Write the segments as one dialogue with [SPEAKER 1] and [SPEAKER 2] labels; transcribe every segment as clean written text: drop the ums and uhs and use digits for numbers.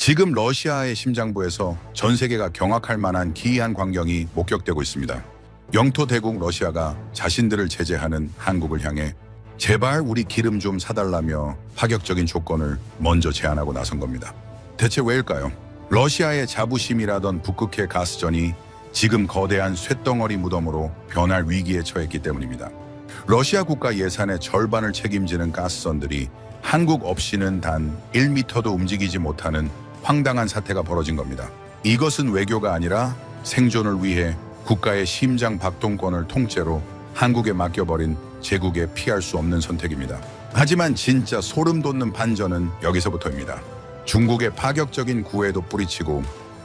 [SPEAKER 1] 지금 러시아의 심장부에서 전 세계가 경악할 만한 기이한 광경이 목격되고 있습니다. 영토 대국 러시아가 자신들을 제재하는 한국을 향해 제발 우리 기름 좀 사달라며 파격적인 조건을 먼저 제안하고 나선 겁니다. 대체 왜일까요? 러시아의 자부심이라던 북극해 가스전이 지금 거대한 쇳덩어리 무덤으로 변할 위기에 처했기 때문입니다. 러시아 국가 예산의 절반을 책임지는 가스선들이 한국 없이는 단 1m도 움직이지 못하는 황당한 사태가 벌어진 겁니다. 이것은 외교가 아니라 생존을 위해 국가의 심장 박동권을 통째로 한국에 맡겨버린 제국의 피할 수 없는 선택입니다. 하지만 진짜 소름 돋는 반전은 여기서부터입니다. 중국의 파격적인 구애도 뿌리치고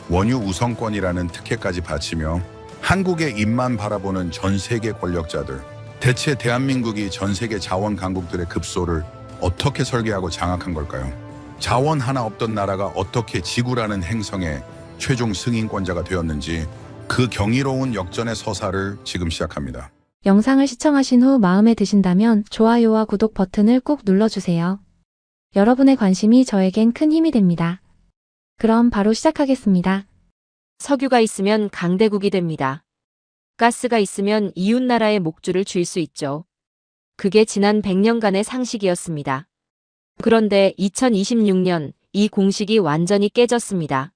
[SPEAKER 1] 원유 우선권이라는 특혜까지 바치며 한국의 입만 바라보는 전 세계 권력자들. 대체 대한민국이 전 세계 자원 강국들의 급소를 어떻게 설계하고 장악한 걸까요? 자원 하나 없던 나라가 어떻게 지구라는 행성의 최종 승인권자가 되었는지 그 경이로운 역전의 서사를 지금 시작합니다.
[SPEAKER 2] 영상을 시청하신 후 마음에 드신다면 좋아요와 구독 버튼을 꾹 눌러주세요. 여러분의 관심이 저에겐 큰 힘이 됩니다. 그럼 바로 시작하겠습니다.
[SPEAKER 3] 석유가 있으면 강대국이 됩니다. 가스가 있으면 이웃나라의 목줄을 쥘 수 있죠. 그게 지난 100년간의 상식이었습니다. 그런데 2026년 이 공식이 완전히 깨졌습니다.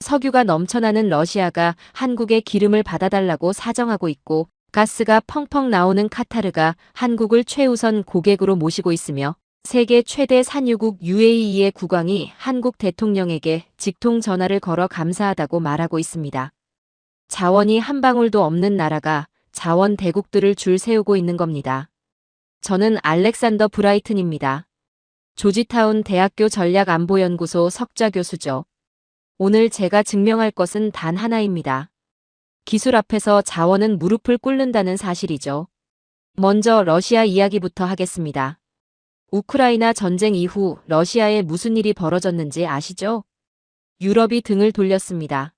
[SPEAKER 3] 석유가 넘쳐나는 러시아가 한국의 기름을 받아달라고 사정하고 있고 가스가 펑펑 나오는 카타르가 한국을 최우선 고객으로 모시고 있으며 세계 최대 산유국 UAE의 국왕이 한국 대통령에게 직통 전화를 걸어 감사하다고 말하고 있습니다. 자원이 한 방울도 없는 나라가 자원 대국들을 줄 세우고 있는 겁니다. 저는 알렉산더 브라이튼입니다. 조지타운 대학교 전략안보연구소 석좌 교수죠. 오늘 제가 증명할 것은 단 하나입니다. 기술 앞에서 자원은 무릎을 꿇는다는 사실이죠. 먼저 러시아 이야기부터 하겠습니다. 우크라이나 전쟁 이후 러시아에 무슨 일이 벌어졌는지 아시죠? 유럽이 등을 돌렸습니다.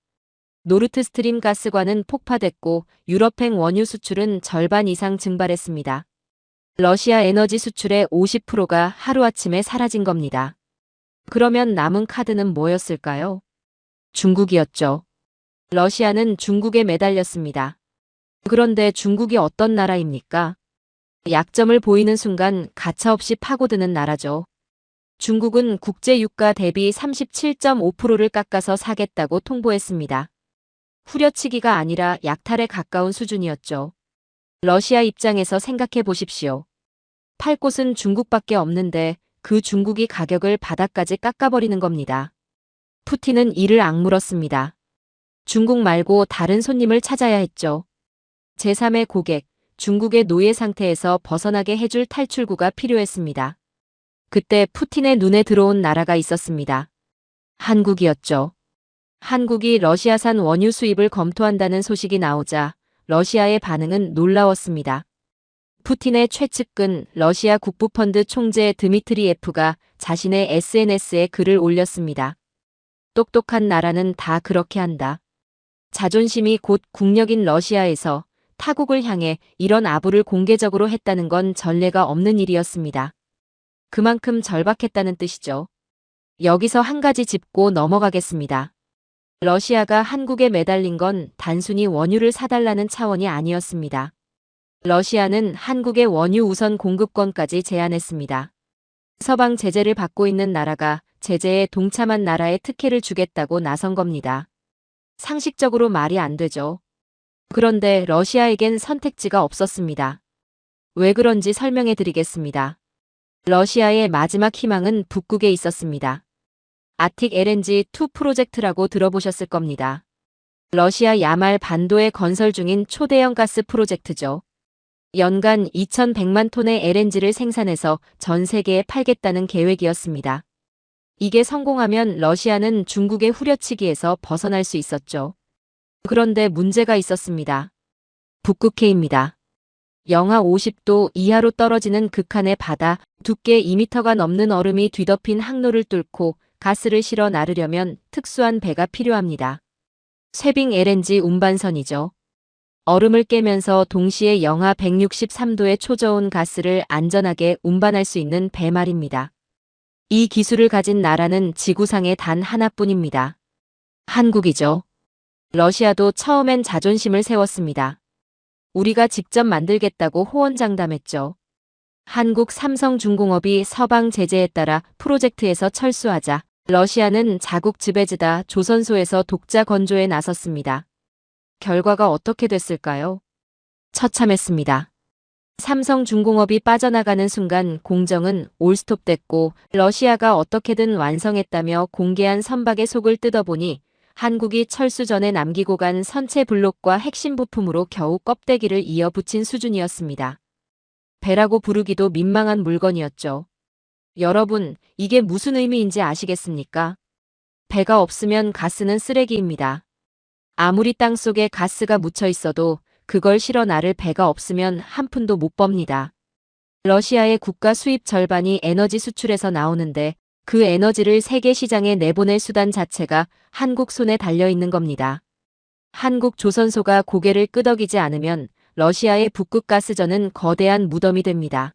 [SPEAKER 3] 노르트스트림 가스관은 폭파됐고 유럽행 원유 수출은 절반 이상 증발했습니다. 러시아 에너지 수출의 50%가 하루아침에 사라진 겁니다. 그러면 남은 카드는 뭐였을까요? 중국이었죠. 러시아는 중국에 매달렸습니다. 그런데 중국이 어떤 나라입니까? 약점을 보이는 순간 가차없이 파고드는 나라죠. 중국은 국제 유가 대비 37.5%를 깎아서 사겠다고 통보했습니다. 후려치기가 아니라 약탈에 가까운 수준이었죠. 러시아 입장에서 생각해 보십시오. 팔 곳은 중국밖에 없는데 그 중국이 가격을 바닥까지 깎아버리는 겁니다. 푸틴은 이를 악물었습니다. 중국 말고 다른 손님을 찾아야 했죠. 제3의 고객, 중국의 노예 상태에서 벗어나게 해줄 탈출구가 필요했습니다. 그때 푸틴의 눈에 들어온 나라가 있었습니다. 한국이었죠. 한국이 러시아산 원유 수입을 검토한다는 소식이 나오자 러시아의 반응은 놀라웠습니다. 푸틴의 최측근 러시아 국부펀드 총재 드미트리예프가 자신의 SNS에 글을 올렸습니다. 똑똑한 나라는 다 그렇게 한다. 자존심이 곧 국력인 러시아에서 타국을 향해 이런 아부를 공개적으로 했다는 건 전례가 없는 일이었습니다. 그만큼 절박했다는 뜻이죠. 여기서 한 가지 짚고 넘어가겠습니다. 러시아가 한국에 매달린 건 단순히 원유를 사달라는 차원이 아니었습니다. 러시아는 한국의 원유 우선 공급권까지 제안했습니다. 서방 제재를 받고 있는 나라가 제재에 동참한 나라에 특혜를 주겠다고 나선 겁니다. 상식적으로 말이 안 되죠. 그런데 러시아에겐 선택지가 없었습니다. 왜 그런지 설명해 드리겠습니다. 러시아의 마지막 희망은 북극에 있었습니다. 아틱 LNG2 프로젝트라고 들어보셨을 겁니다. 러시아 야말 반도에 건설 중인 초대형 가스 프로젝트죠. 연간 2,100만 톤의 LNG를 생산해서 전 세계에 팔겠다는 계획이었습니다. 이게 성공하면 러시아는 중국의 후려치기에서 벗어날 수 있었죠. 그런데 문제가 있었습니다. 북극해입니다. 영하 50도 이하로 떨어지는 극한의 바다, 두께 2m가 넘는 얼음이 뒤덮인 항로를 뚫고 가스를 실어 나르려면 특수한 배가 필요합니다. 쇠빙 LNG 운반선이죠. 얼음을 깨면서 동시에 영하 163도의 초저온 가스를 안전하게 운반할 수 있는 배 말입니다. 이 기술을 가진 나라는 지구상에 단 하나뿐입니다. 한국이죠. 러시아도 처음엔 자존심을 세웠습니다. 우리가 직접 만들겠다고 호언장담했죠. 한국 삼성중공업이 서방 제재에 따라 프로젝트에서 철수하자 러시아는 자국 지배지다 조선소에서 독자 건조에 나섰습니다. 결과가 어떻게 됐을까요? 처참했습니다. 삼성중공업이 빠져나가는 순간 공정은 올스톱됐고 러시아가 어떻게든 완성했다며 공개한 선박의 속을 뜯어보니 한국이 철수 전에 남기고 간 선체 블록과 핵심 부품으로 겨우 껍데기를 이어 붙인 수준이었습니다. 배라고 부르기도 민망한 물건이었죠. 여러분, 이게 무슨 의미인지 아시겠습니까? 배가 없으면 가스는 쓰레기입니다. 아무리 땅속에 가스가 묻혀 있어도 그걸 실어 나를 배가 없으면 한 푼도 못 법니다. 러시아의 국가 수입 절반이 에너지 수출에서 나오는데 그 에너지를 세계 시장에 내보낼 수단 자체가 한국 손에 달려있는 겁니다. 한국 조선소가 고개를 끄덕이지 않으면 러시아의 북극 가스전은 거대한 무덤이 됩니다.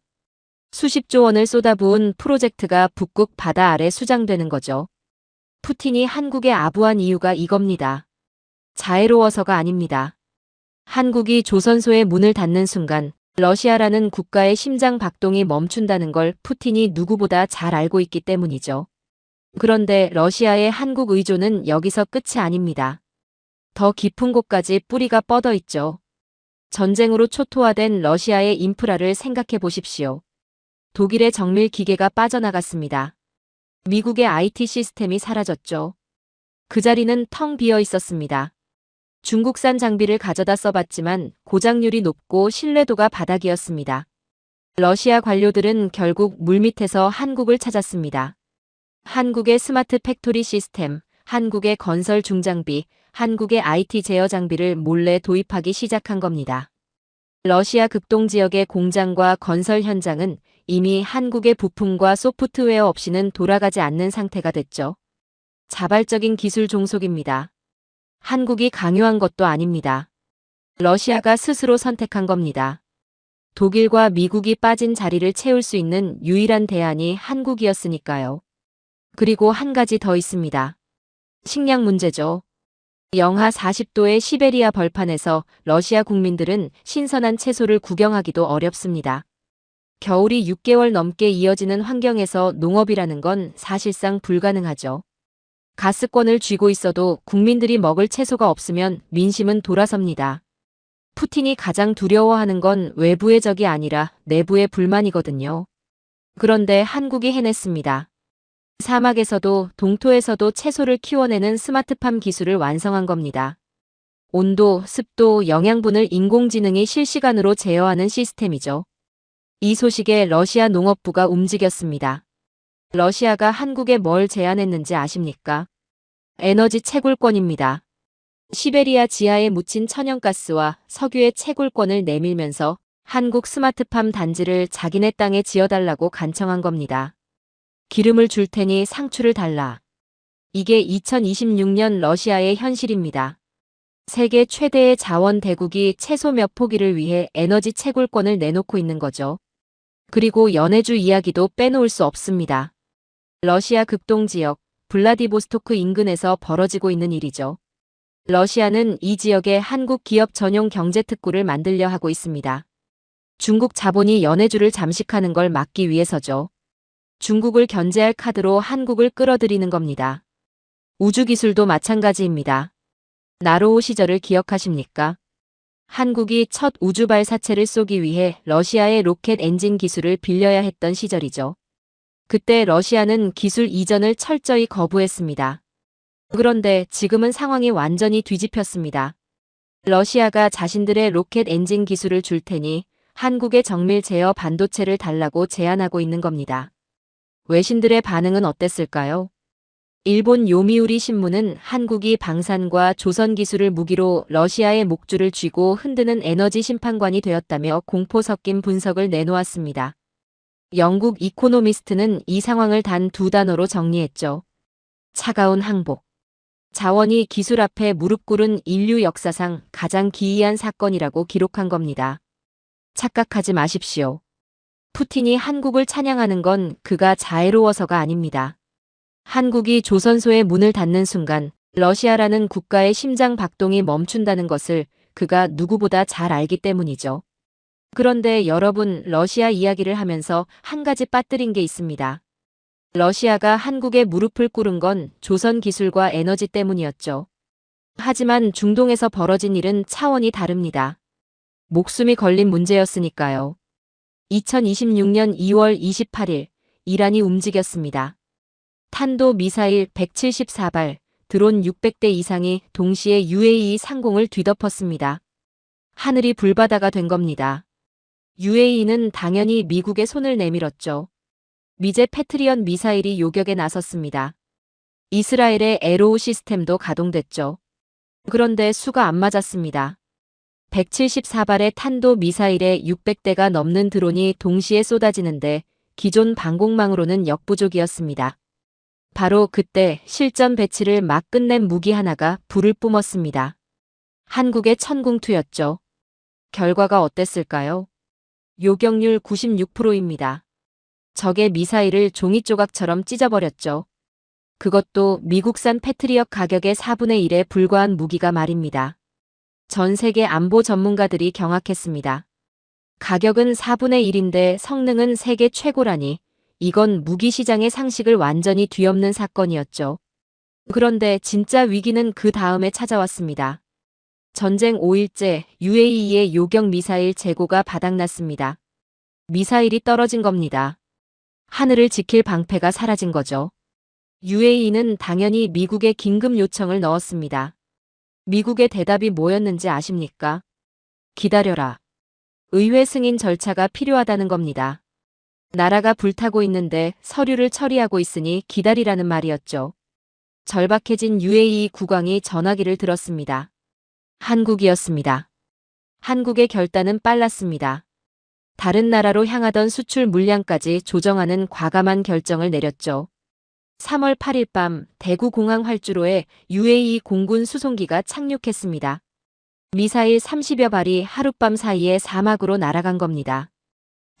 [SPEAKER 3] 수십조 원을 쏟아부은 프로젝트가 북극 바다 아래 수장되는 거죠. 푸틴이 한국에 아부한 이유가 이겁니다. 자애로워서가 아닙니다. 한국이 조선소의 문을 닫는 순간 러시아라는 국가의 심장 박동이 멈춘다는 걸 푸틴이 누구보다 잘 알고 있기 때문이죠. 그런데 러시아의 한국 의존은 여기서 끝이 아닙니다. 더 깊은 곳까지 뿌리가 뻗어 있죠. 전쟁으로 초토화된 러시아의 인프라를 생각해 보십시오. 독일의 정밀 기계가 빠져나갔습니다. 미국의 IT 시스템이 사라졌죠. 그 자리는 텅 비어 있었습니다. 중국산 장비를 가져다 써봤지만 고장률이 높고 신뢰도가 바닥이었습니다. 러시아 관료들은 결국 물밑에서 한국을 찾았습니다. 한국의 스마트 팩토리 시스템, 한국의 건설 중장비, 한국의 IT 제어 장비를 몰래 도입하기 시작한 겁니다. 러시아 극동 지역의 공장과 건설 현장은 이미 한국의 부품과 소프트웨어 없이는 돌아가지 않는 상태가 됐죠. 자발적인 기술 종속입니다. 한국이 강요한 것도 아닙니다. 러시아가 스스로 선택한 겁니다. 독일과 미국이 빠진 자리를 채울 수 있는 유일한 대안이 한국이었으니까요. 그리고 한 가지 더 있습니다. 식량 문제죠. 영하 40도의 시베리아 벌판에서 러시아 국민들은 신선한 채소를 구경하기도 어렵습니다. 겨울이 6개월 넘게 이어지는 환경에서 농업이라는 건 사실상 불가능하죠. 가스권을 쥐고 있어도 국민들이 먹을 채소가 없으면 민심은 돌아섭니다. 푸틴이 가장 두려워하는 건 외부의 적이 아니라 내부의 불만이거든요. 그런데 한국이 해냈습니다. 사막에서도 동토에서도 채소를 키워내는 스마트팜 기술을 완성한 겁니다. 온도, 습도, 영양분을 인공지능이 실시간으로 제어하는 시스템이죠. 이 소식에 러시아 농업부가 움직였습니다. 러시아가 한국에 뭘 제안했는지 아십니까? 에너지 채굴권입니다. 시베리아 지하에 묻힌 천연가스와 석유의 채굴권을 내밀면서 한국 스마트팜 단지를 자기네 땅에 지어달라고 간청한 겁니다. 기름을 줄 테니 상추를 달라. 이게 2026년 러시아의 현실입니다. 세계 최대의 자원 대국이 채소 몇 포기를 위해 에너지 채굴권을 내놓고 있는 거죠. 그리고 연해주 이야기도 빼놓을 수 없습니다. 러시아 극동 지역 블라디보스토크 인근에서 벌어지고 있는 일이죠. 러시아는 이 지역에 한국 기업 전용 경제특구를 만들려 하고 있습니다. 중국 자본이 연해주를 잠식하는 걸 막기 위해서죠. 중국을 견제할 카드로 한국을 끌어들이는 겁니다. 우주기술도 마찬가지입니다. 나로호 시절을 기억하십니까? 한국이 첫 우주 발사체를 쏘기 위해 러시아의 로켓 엔진 기술을 빌려야 했던 시절이죠. 그때 러시아는 기술 이전을 철저히 거부했습니다. 그런데 지금은 상황이 완전히 뒤집혔습니다. 러시아가 자신들의 로켓 엔진 기술을 줄 테니 한국의 정밀 제어 반도체를 달라고 제안하고 있는 겁니다. 외신들의 반응은 어땠을까요? 일본 요미우리 신문은 한국이 방산과 조선 기술을 무기로 러시아의 목줄을 쥐고 흔드는 에너지 심판관이 되었다며 공포 섞인 분석을 내놓았습니다. 영국 이코노미스트는 이 상황을 단 두 단어로 정리했죠. 차가운 항복. 자원이 기술 앞에 무릎 꿇은 인류 역사상 가장 기이한 사건이라고 기록한 겁니다. 착각하지 마십시오. 푸틴이 한국을 찬양하는 건 그가 자애로워서가 아닙니다. 한국이 조선소의 문을 닫는 순간 러시아라는 국가의 심장 박동이 멈춘다는 것을 그가 누구보다 잘 알기 때문이죠. 그런데 여러분, 러시아 이야기를 하면서 한 가지 빠뜨린 게 있습니다. 러시아가 한국에 무릎을 꿇은 건 조선 기술과 에너지 때문이었죠. 하지만 중동에서 벌어진 일은 차원이 다릅니다. 목숨이 걸린 문제였으니까요. 2026년 2월 28일, 이란이 움직였습니다. 탄도 미사일 174발, 드론 600대 이상이 동시에 UAE 상공을 뒤덮었습니다. 하늘이 불바다가 된 겁니다. UAE는 당연히 미국의 손을 내밀었죠. 미제 패트리언 미사일이 요격에 나섰습니다. 이스라엘의 에로우 시스템도 가동됐죠. 그런데 수가 안 맞았습니다. 174발의 탄도 미사일에 600대가 넘는 드론이 동시에 쏟아지는데 기존 방공망으로는 역부족이었습니다. 바로 그때 실전 배치를 막 끝낸 무기 하나가 불을 뿜었습니다. 한국의 천궁투였죠. 결과가 어땠을까요? 요격률 96%입니다. 적의 미사일을 종이 조각처럼 찢어버렸죠. 그것도 미국산 패트리엇 가격의 4분의 1에 불과한 무기가 말입니다. 전 세계 안보 전문가들이 경악했습니다. 가격은 4분의 1인데 성능은 세계 최고라니 이건 무기 시장의 상식을 완전히 뒤엎는 사건이었죠. 그런데 진짜 위기는 그 다음에 찾아왔습니다. 전쟁 5일째 UAE의 요격 미사일 재고가 바닥났습니다. 미사일이 떨어진 겁니다. 하늘을 지킬 방패가 사라진 거죠. UAE는 당연히 미국에 긴급 요청을 넣었습니다. 미국의 대답이 뭐였는지 아십니까? 기다려라. 의회 승인 절차가 필요하다는 겁니다. 나라가 불타고 있는데 서류를 처리하고 있으니 기다리라는 말이었죠. 절박해진 UAE 국왕이 전화기를 들었습니다. 한국이었습니다. 한국의 결단은 빨랐습니다. 다른 나라로 향하던 수출 물량까지 조정하는 과감한 결정을 내렸죠. 3월 8일 밤 대구 공항 활주로에 UAE 공군 수송기가 착륙했습니다. 미사일 30여 발이 하룻밤 사이에 사막으로 날아간 겁니다.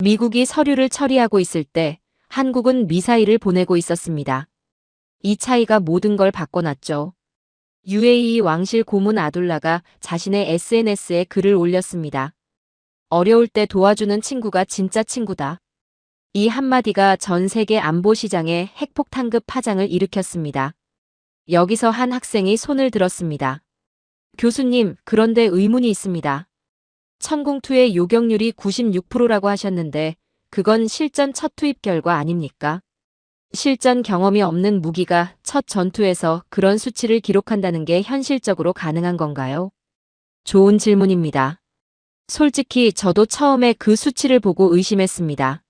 [SPEAKER 3] 미국이 서류를 처리하고 있을 때 한국은 미사일을 보내고 있었습니다. 이 차이가 모든 걸 바꿔놨죠. UAE 왕실 고문 아둘라가 자신의 SNS에 글을 올렸습니다. 어려울 때 도와주는 친구가 진짜 친구다. 이 한마디가 전 세계 안보 시장에 핵폭탄급 파장을 일으켰습니다. 여기서 한 학생이 손을 들었습니다. 교수님, 그런데 의문이 있습니다. 천궁2의 요격률이 96%라고 하셨는데 그건 실전 첫 투입 결과 아닙니까? 실전 경험이 없는 무기가 첫 전투에서 그런 수치를 기록한다는 게 현실적으로 가능한 건가요? 좋은 질문입니다. 솔직히 저도 처음에 그 수치를 보고 의심했습니다.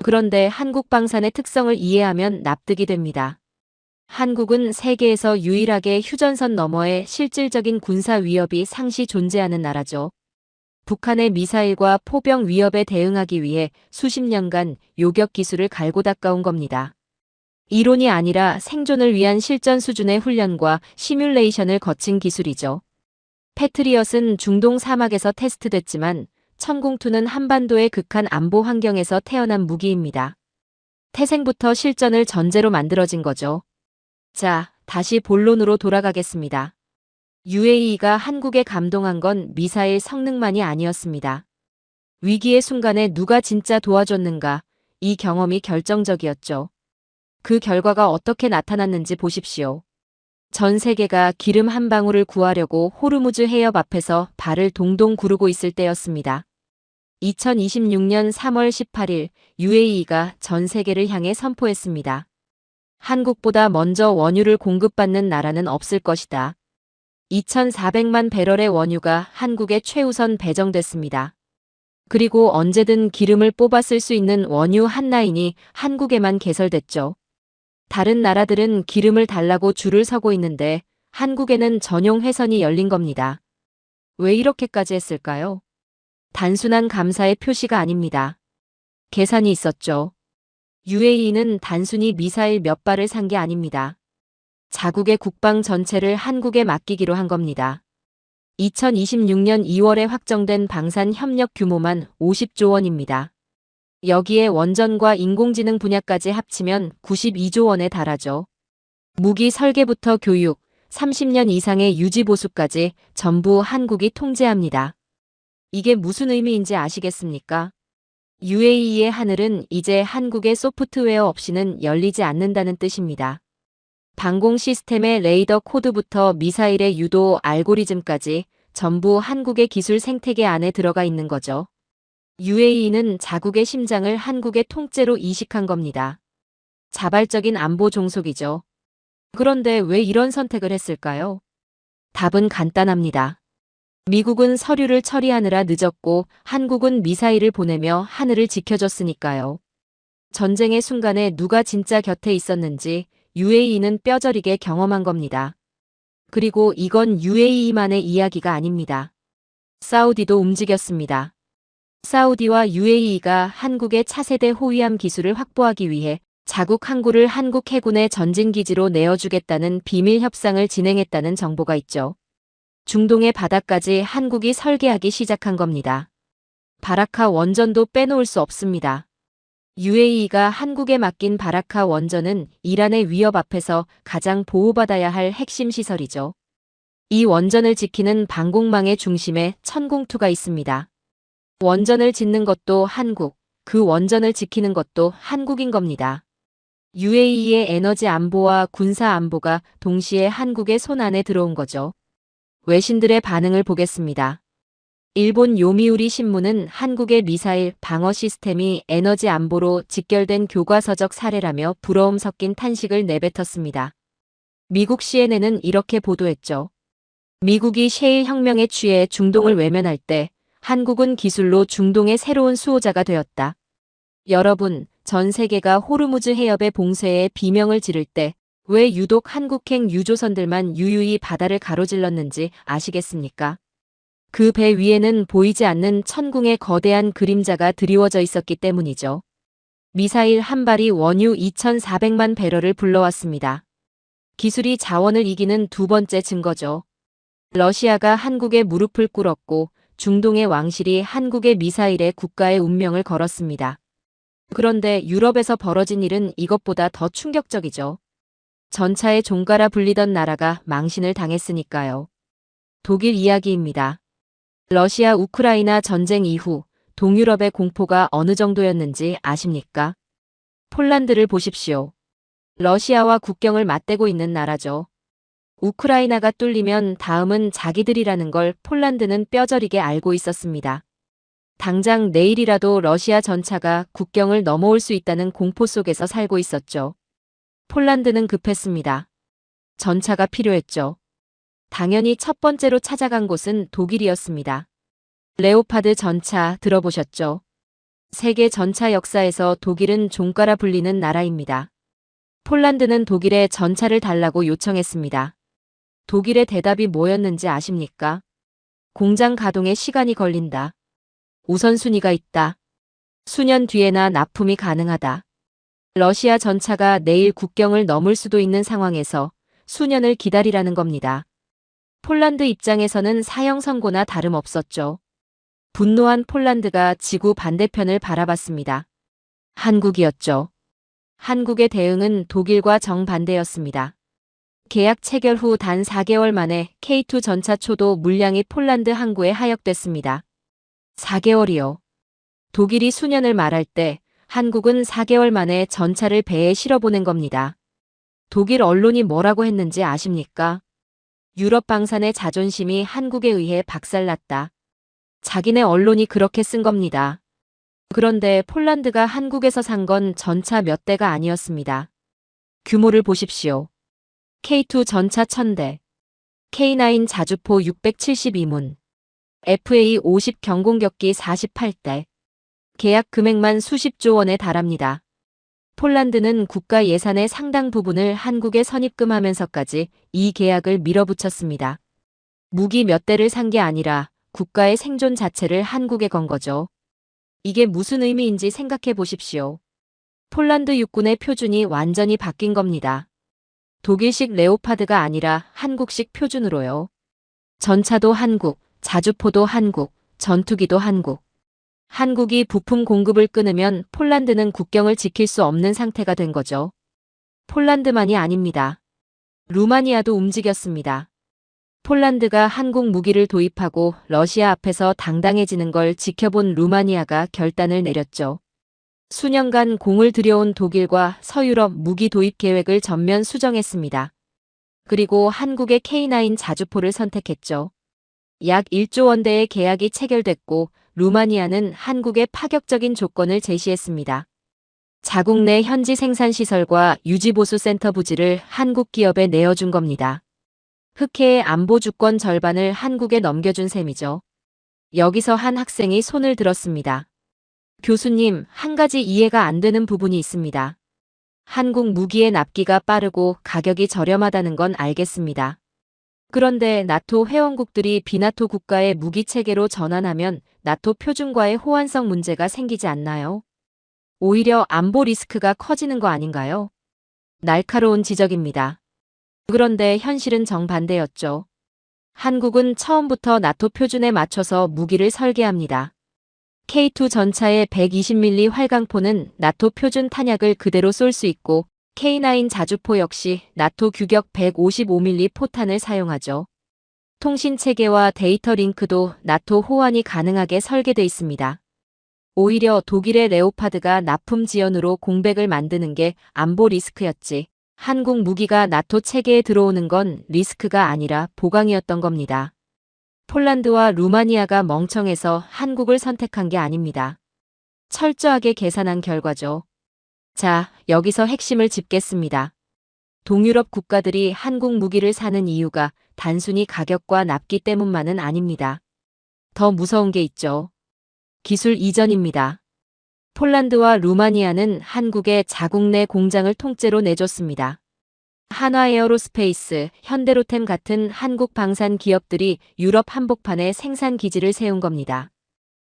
[SPEAKER 3] 그런데 한국 방산의 특성을 이해하면 납득이 됩니다. 한국은 세계에서 유일하게 휴전선 너머에 실질적인 군사 위협이 상시 존재하는 나라죠. 북한의 미사일과 포병 위협에 대응하기 위해 수십 년간 요격 기술을 갈고 닦아온 겁니다. 이론이 아니라 생존을 위한 실전 수준의 훈련과 시뮬레이션을 거친 기술이죠. 패트리엇은 중동 사막에서 테스트됐지만 천궁2는 한반도의 극한 안보 환경에서 태어난 무기입니다. 태생부터 실전을 전제로 만들어진 거죠. 자, 다시 본론으로 돌아가겠습니다. UAE가 한국에 감동한 건 미사일 성능만이 아니었습니다. 위기의 순간에 누가 진짜 도와줬는가, 이 경험이 결정적이었죠. 그 결과가 어떻게 나타났는지 보십시오. 전 세계가 기름 한 방울을 구하려고 호르무즈 해협 앞에서 발을 동동 구르고 있을 때였습니다. 2026년 3월 18일 UAE가 전 세계를 향해 선포했습니다. 한국보다 먼저 원유를 공급받는 나라는 없을 것이다. 2,400만 배럴의 원유가 한국에 최우선 배정됐습니다. 그리고 언제든 기름을 뽑아 쓸 수 있는 원유 한 라인이 한국에만 개설됐죠. 다른 나라들은 기름을 달라고 줄을 서고 있는데 한국에는 전용 회선이 열린 겁니다. 왜 이렇게까지 했을까요? 단순한 감사의 표시가 아닙니다. 계산이 있었죠. UAE는 단순히 미사일 몇 발을 산 게 아닙니다. 자국의 국방 전체를 한국에 맡기기로 한 겁니다. 2026년 2월에 확정된 방산 협력 규모만 50조 원입니다. 여기에 원전과 인공지능 분야까지 합치면 92조 원에 달하죠. 무기 설계부터 교육, 30년 이상의 유지 보수까지 전부 한국이 통제합니다. 이게 무슨 의미인지 아시겠습니까? UAE의 하늘은 이제 한국의 소프트웨어 없이는 열리지 않는다는 뜻입니다. 방공 시스템의 레이더 코드부터 미사일의 유도 알고리즘까지 전부 한국의 기술 생태계 안에 들어가 있는 거죠. UAE는 자국의 심장을 한국의 통째로 이식한 겁니다. 자발적인 안보 종속이죠. 그런데 왜 이런 선택을 했을까요? 답은 간단합니다. 미국은 서류를 처리하느라 늦었고 한국은 미사일을 보내며 하늘을 지켜줬으니까요. 전쟁의 순간에 누가 진짜 곁에 있었는지 UAE는 뼈저리게 경험한 겁니다. 그리고 이건 UAE만의 이야기가 아닙니다. 사우디도 움직였습니다. 사우디와 UAE가 한국의 차세대 호위함 기술을 확보하기 위해 자국 항구를 한국 해군의 전진기지로 내어주겠다는 비밀 협상을 진행했다는 정보가 있죠. 중동의 바다까지 한국이 설계하기 시작한 겁니다. 바라카 원전도 빼놓을 수 없습니다. UAE가 한국에 맡긴 바라카 원전은 이란의 위협 앞에서 가장 보호받아야 할 핵심 시설이죠. 이 원전을 지키는 방공망의 중심에 천공투가 있습니다. 원전을 짓는 것도 한국, 그 원전을 지키는 것도 한국인 겁니다. UAE의 에너지 안보와 군사 안보가 동시에 한국의 손 안에 들어온 거죠. 외신들의 반응을 보겠습니다. 일본 요미우리 신문은 한국의 미사일 방어 시스템이 에너지 안보로 직결된 교과서적 사례라며 부러움 섞인 탄식을 내뱉었습니다. 미국 CNN은 이렇게 보도했죠. 미국이 셰일 혁명에 취해 중동을 외면할 때 한국은 기술로 중동의 새로운 수호자가 되었다. 여러분, 전 세계가 호르무즈 해협의 봉쇄에 비명을 지를 때 왜 유독 한국행 유조선들만 유유히 바다를 가로질렀는지 아시겠습니까? 그 배 위에는 보이지 않는 천궁의 거대한 그림자가 드리워져 있었기 때문이죠. 미사일 한 발이 원유 2,400만 배럴을 불러왔습니다. 기술이 자원을 이기는 두 번째 증거죠. 러시아가 한국에 무릎을 꿇었고 중동의 왕실이 한국의 미사일에 국가의 운명을 걸었습니다. 그런데 유럽에서 벌어진 일은 이것보다 더 충격적이죠. 전차의 종가라 불리던 나라가 망신을 당했으니까요. 독일 이야기입니다. 러시아 우크라이나 전쟁 이후 동유럽의 공포가 어느 정도였는지 아십니까? 폴란드를 보십시오. 러시아와 국경을 맞대고 있는 나라죠. 우크라이나가 뚫리면 다음은 자기들이라는 걸 폴란드는 뼈저리게 알고 있었습니다. 당장 내일이라도 러시아 전차가 국경을 넘어올 수 있다는 공포 속에서 살고 있었죠. 폴란드는 급했습니다. 전차가 필요했죠. 당연히 첫 번째로 찾아간 곳은 독일이었습니다. 레오파드 전차 들어보셨죠? 세계 전차 역사에서 독일은 종가라 불리는 나라입니다. 폴란드는 독일에 전차를 달라고 요청했습니다. 독일의 대답이 뭐였는지 아십니까? 공장 가동에 시간이 걸린다. 우선순위가 있다. 수년 뒤에나 납품이 가능하다. 러시아 전차가 내일 국경을 넘을 수도 있는 상황에서 수년을 기다리라는 겁니다. 폴란드 입장에서는 사형 선고나 다름없었죠. 분노한 폴란드가 지구 반대편을 바라봤습니다. 한국이었죠. 한국의 대응은 독일과 정반대였습니다. 계약 체결 후 단 4개월 만에 K2 전차초도 물량이 폴란드 항구에 하역됐습니다. 4개월이요. 독일이 수년을 말할 때 한국은 4개월 만에 전차를 배에 실어보낸 겁니다. 독일 언론이 뭐라고 했는지 아십니까? 유럽 방산의 자존심이 한국에 의해 박살났다. 자기네 언론이 그렇게 쓴 겁니다. 그런데 폴란드가 한국에서 산 건 전차 몇 대가 아니었습니다. 규모를 보십시오. K2 전차 1000대, K9 자주포 672문, FA50 경공격기 48대, 계약 금액만 수십조 원에 달합니다. 폴란드는 국가 예산의 상당 부분을 한국에 선입금하면서까지 이 계약을 밀어붙였습니다. 무기 몇 대를 산 게 아니라 국가의 생존 자체를 한국에 건 거죠. 이게 무슨 의미인지 생각해 보십시오. 폴란드 육군의 표준이 완전히 바뀐 겁니다. 독일식 레오파드가 아니라 한국식 표준으로요. 전차도 한국, 자주포도 한국, 전투기도 한국. 한국이 부품 공급을 끊으면 폴란드는 국경을 지킬 수 없는 상태가 된 거죠. 폴란드만이 아닙니다. 루마니아도 움직였습니다. 폴란드가 한국 무기를 도입하고 러시아 앞에서 당당해지는 걸 지켜본 루마니아가 결단을 내렸죠. 수년간 공을 들여온 독일과 서유럽 무기 도입 계획을 전면 수정했습니다. 그리고 한국의 K9 자주포를 선택했죠. 약 1조 원대의 계약이 체결됐고 루마니아는 한국에 파격적인 조건을 제시했습니다. 자국 내 현지 생산시설과 유지보수센터 부지를 한국 기업에 내어준 겁니다. 흑해의 안보 주권 절반을 한국에 넘겨준 셈이죠. 여기서 한 학생이 손을 들었습니다. 교수님, 한 가지 이해가 안 되는 부분이 있습니다. 한국 무기의 납기가 빠르고 가격이 저렴하다는 건 알겠습니다. 그런데 나토 회원국들이 비나토 국가의 무기 체계로 전환하면 나토 표준과의 호환성 문제가 생기지 않나요? 오히려 안보 리스크가 커지는 거 아닌가요? 날카로운 지적입니다. 그런데 현실은 정반대였죠. 한국은 처음부터 나토 표준에 맞춰서 무기를 설계합니다. K2 전차의 120mm 활강포는 나토 표준 탄약을 그대로 쏠 수 있고 K9 자주포 역시 나토 규격 155mm 포탄을 사용하죠. 통신 체계와 데이터 링크도 나토 호환이 가능하게 설계돼 있습니다. 오히려 독일의 레오파드가 납품 지연으로 공백을 만드는 게 안보 리스크였지. 한국 무기가 나토 체계에 들어오는 건 리스크가 아니라 보강이었던 겁니다. 폴란드와 루마니아가 멍청해서 한국을 선택한 게 아닙니다. 철저하게 계산한 결과죠. 자, 여기서 핵심을 짚겠습니다. 동유럽 국가들이 한국 무기를 사는 이유가 단순히 가격과 납기 때문만은 아닙니다. 더 무서운 게 있죠. 기술 이전입니다. 폴란드와 루마니아는 한국의 자국 내 공장을 통째로 내줬습니다. 한화에어로스페이스, 현대로템 같은 한국 방산 기업들이 유럽 한복판에 생산 기지를 세운 겁니다.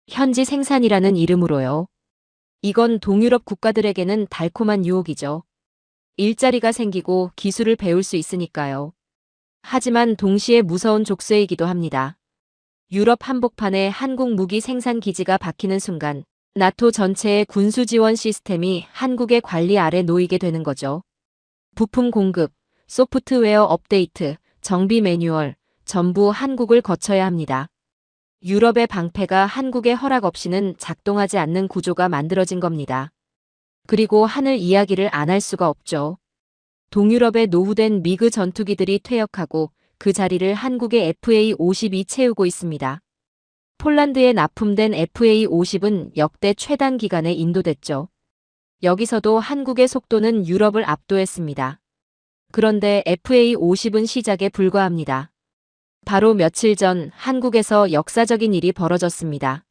[SPEAKER 3] 현지 생산이라는 이름으로요. 이건 동유럽 국가들에게는 달콤한 유혹이죠. 일자리가 생기고 기술을 배울 수 있으니까요. 하지만 동시에 무서운 족쇄이기도 합니다. 유럽 한복판에 한국 무기 생산 기지가 박히는 순간 나토 전체의 군수 지원 시스템이 한국의 관리 아래 놓이게 되는 거죠. 부품 공급, 소프트웨어 업데이트, 정비 매뉴얼, 전부 한국을 거쳐야 합니다. 유럽의 방패가 한국의 허락 없이는 작동하지 않는 구조가 만들어진 겁니다. 그리고 하늘 이야기를 안 할 수가 없죠. 동유럽의 노후된 미그 전투기들이 퇴역하고 그 자리를 한국의 FA-50이 채우고 있습니다. 폴란드에 납품된 FA-50은 역대 최단 기간에 인도됐죠. 여기서도 한국의 속도는 유럽을 압도했습니다. 그런데 FA-50은 시작에 불과합니다. 바로 며칠 전 한국에서 역사적인 일이 벌어졌습니다.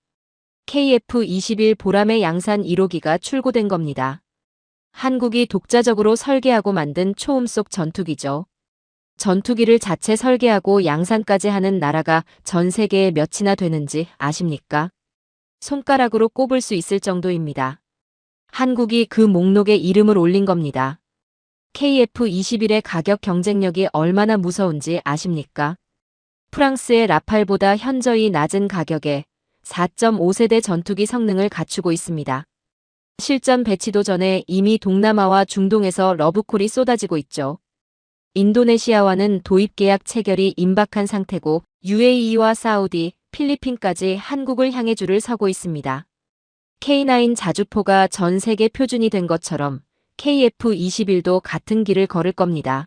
[SPEAKER 3] KF-21 보람의 양산 1호기가 출고된 겁니다. 한국이 독자적으로 설계하고 만든 초음속 전투기죠. 전투기를 자체 설계하고 양산까지 하는 나라가 전 세계에 몇이나 되는지 아십니까? 손가락으로 꼽을 수 있을 정도입니다. 한국이 그 목록에 이름을 올린 겁니다. KF-21의 가격 경쟁력이 얼마나 무서운지 아십니까? 프랑스의 라팔보다 현저히 낮은 가격에 4.5세대 전투기 성능을 갖추고 있습니다. 실전 배치도 전에 이미 동남아와 중동에서 러브콜이 쏟아지고 있죠. 인도네시아와는 도입 계약 체결이 임박한 상태고 UAE와 사우디, 필리핀까지 한국을 향해 줄을 서고 있습니다. K9 자주포가 전 세계 표준이 된 것처럼 KF-21도 같은 길을 걸을 겁니다.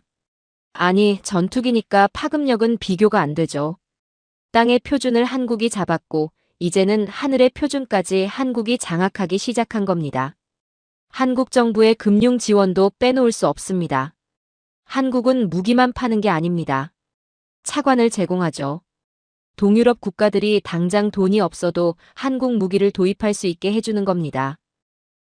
[SPEAKER 3] 아니, 전투기니까 파급력은 비교가 안 되죠. 땅의 표준을 한국이 잡았고 이제는 하늘의 표준까지 한국이 장악하기 시작한 겁니다. 한국 정부의 금융 지원도 빼놓을 수 없습니다. 한국은 무기만 파는 게 아닙니다. 차관을 제공하죠. 동유럽 국가들이 당장 돈이 없어도 한국 무기를 도입할 수 있게 해주는 겁니다.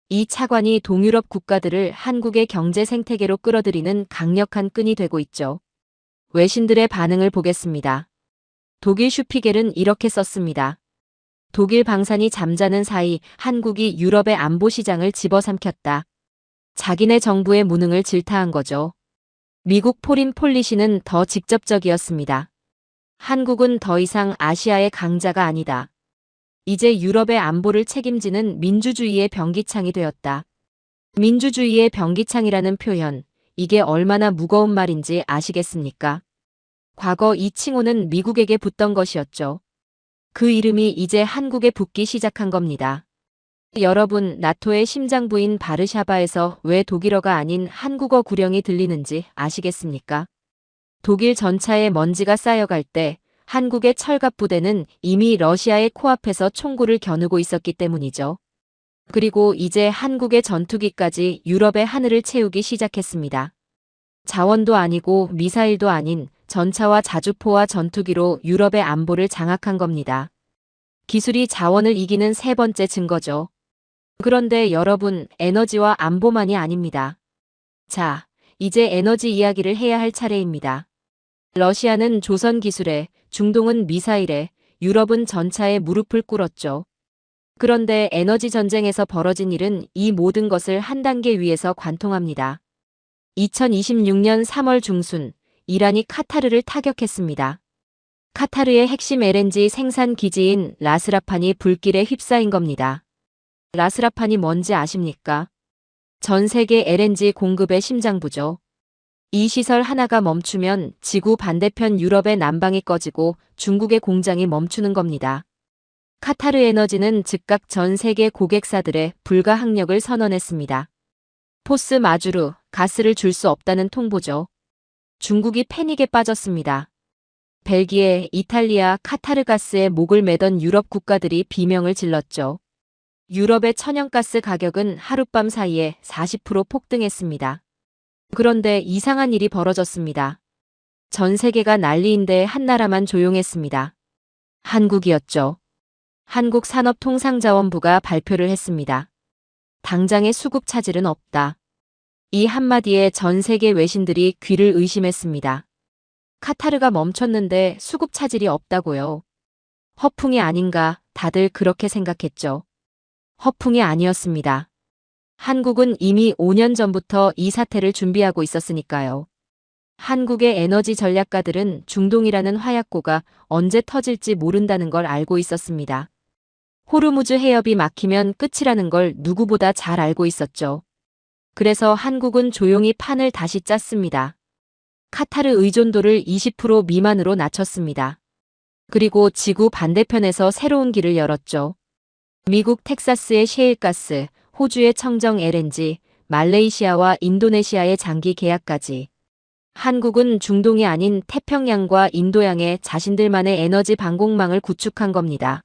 [SPEAKER 3] 이 차관이 동유럽 국가들을 한국의 경제 생태계로 끌어들이는 강력한 끈이 되고 있죠. 외신들의 반응을 보겠습니다. 독일 슈피겔은 이렇게 썼습니다. 독일 방산이 잠자는 사이 한국이 유럽의 안보 시장을 집어삼켰다. 자기네 정부의 무능을 질타한 거죠. 미국 포린 폴리시는 더 직접적이었습니다. 한국은 더 이상 아시아의 강자가 아니다. 이제 유럽의 안보를 책임지는 민주주의의 변기창이 되었다. 민주주의의 변기창이라는 표현, 이게 얼마나 무거운 말인지 아시겠습니까? 과거 이 칭호는 미국에게 붙던 것이었죠. 그 이름이 이제 한국에 붙기 시작한 겁니다. 여러분, 나토의 심장부인 바르샤바에서 왜 독일어가 아닌 한국어 구령이 들리는지 아시겠습니까? 독일 전차에 먼지가 쌓여갈 때 한국의 철갑 부대는 이미 러시아의 코앞에서 총구를 겨누고 있었기 때문이죠. 그리고 이제 한국의 전투기까지 유럽의 하늘을 채우기 시작했습니다. 자원도 아니고 미사일도 아닌 전차와 자주포와 전투기로 유럽의 안보를 장악한 겁니다. 기술이 자원을 이기는 세 번째 증거죠. 그런데 여러분, 에너지와 안보만이 아닙니다. 자, 이제 에너지 이야기를 해야 할 차례입니다. 러시아는 조선 기술에, 중동은 미사일에, 유럽은 전차에 무릎을 꿇었죠. 그런데 에너지 전쟁에서 벌어진 일은 이 모든 것을 한 단계 위에서 관통합니다. 2026년 3월 중순, 이란이 카타르를 타격했습니다. 카타르의 핵심 LNG 생산 기지인 라스라판이 불길에 휩싸인 겁니다. 라스라판이 뭔지 아십니까? 전 세계 LNG 공급의 심장부죠. 이 시설 하나가 멈추면 지구 반대편 유럽의 난방이 꺼지고 중국의 공장이 멈추는 겁니다. 카타르 에너지는 즉각 전 세계 고객사들의 불가항력을 선언했습니다. 포스 마주르, 가스를 줄 수 없다는 통보죠. 중국이 패닉에 빠졌습니다. 벨기에, 이탈리아, 카타르 가스에 목을 매던 유럽 국가들이 비명을 질렀죠. 유럽의 천연가스 가격은 하룻밤 사이에 40% 폭등했습니다. 그런데 이상한 일이 벌어졌습니다. 전 세계가 난리인데 한 나라만 조용했습니다. 한국이었죠. 한국산업통상자원부가 발표를 했습니다. 당장의 수급 차질은 없다. 이 한마디에 전 세계 외신들이 귀를 의심했습니다. 카타르가 멈췄는데 수급 차질이 없다고요. 허풍이 아닌가 다들 그렇게 생각했죠. 허풍이 아니었습니다. 한국은 이미 5년 전부터 이 사태를 준비하고 있었으니까요. 한국의 에너지 전략가들은 중동이라는 화약고가 언제 터질지 모른다는 걸 알고 있었습니다. 호르무즈 해협이 막히면 끝이라는 걸 누구보다 잘 알고 있었죠. 그래서 한국은 조용히 판을 다시 짰습니다. 카타르 의존도를 20% 미만으로 낮췄습니다. 그리고 지구 반대편에서 새로운 길을 열었죠. 미국 텍사스의 셰일가스, 호주의 청정 LNG, 말레이시아와 인도네시아의 장기 계약까지. 한국은 중동이 아닌 태평양과 인도양에 자신들만의 에너지 방공망을 구축한 겁니다.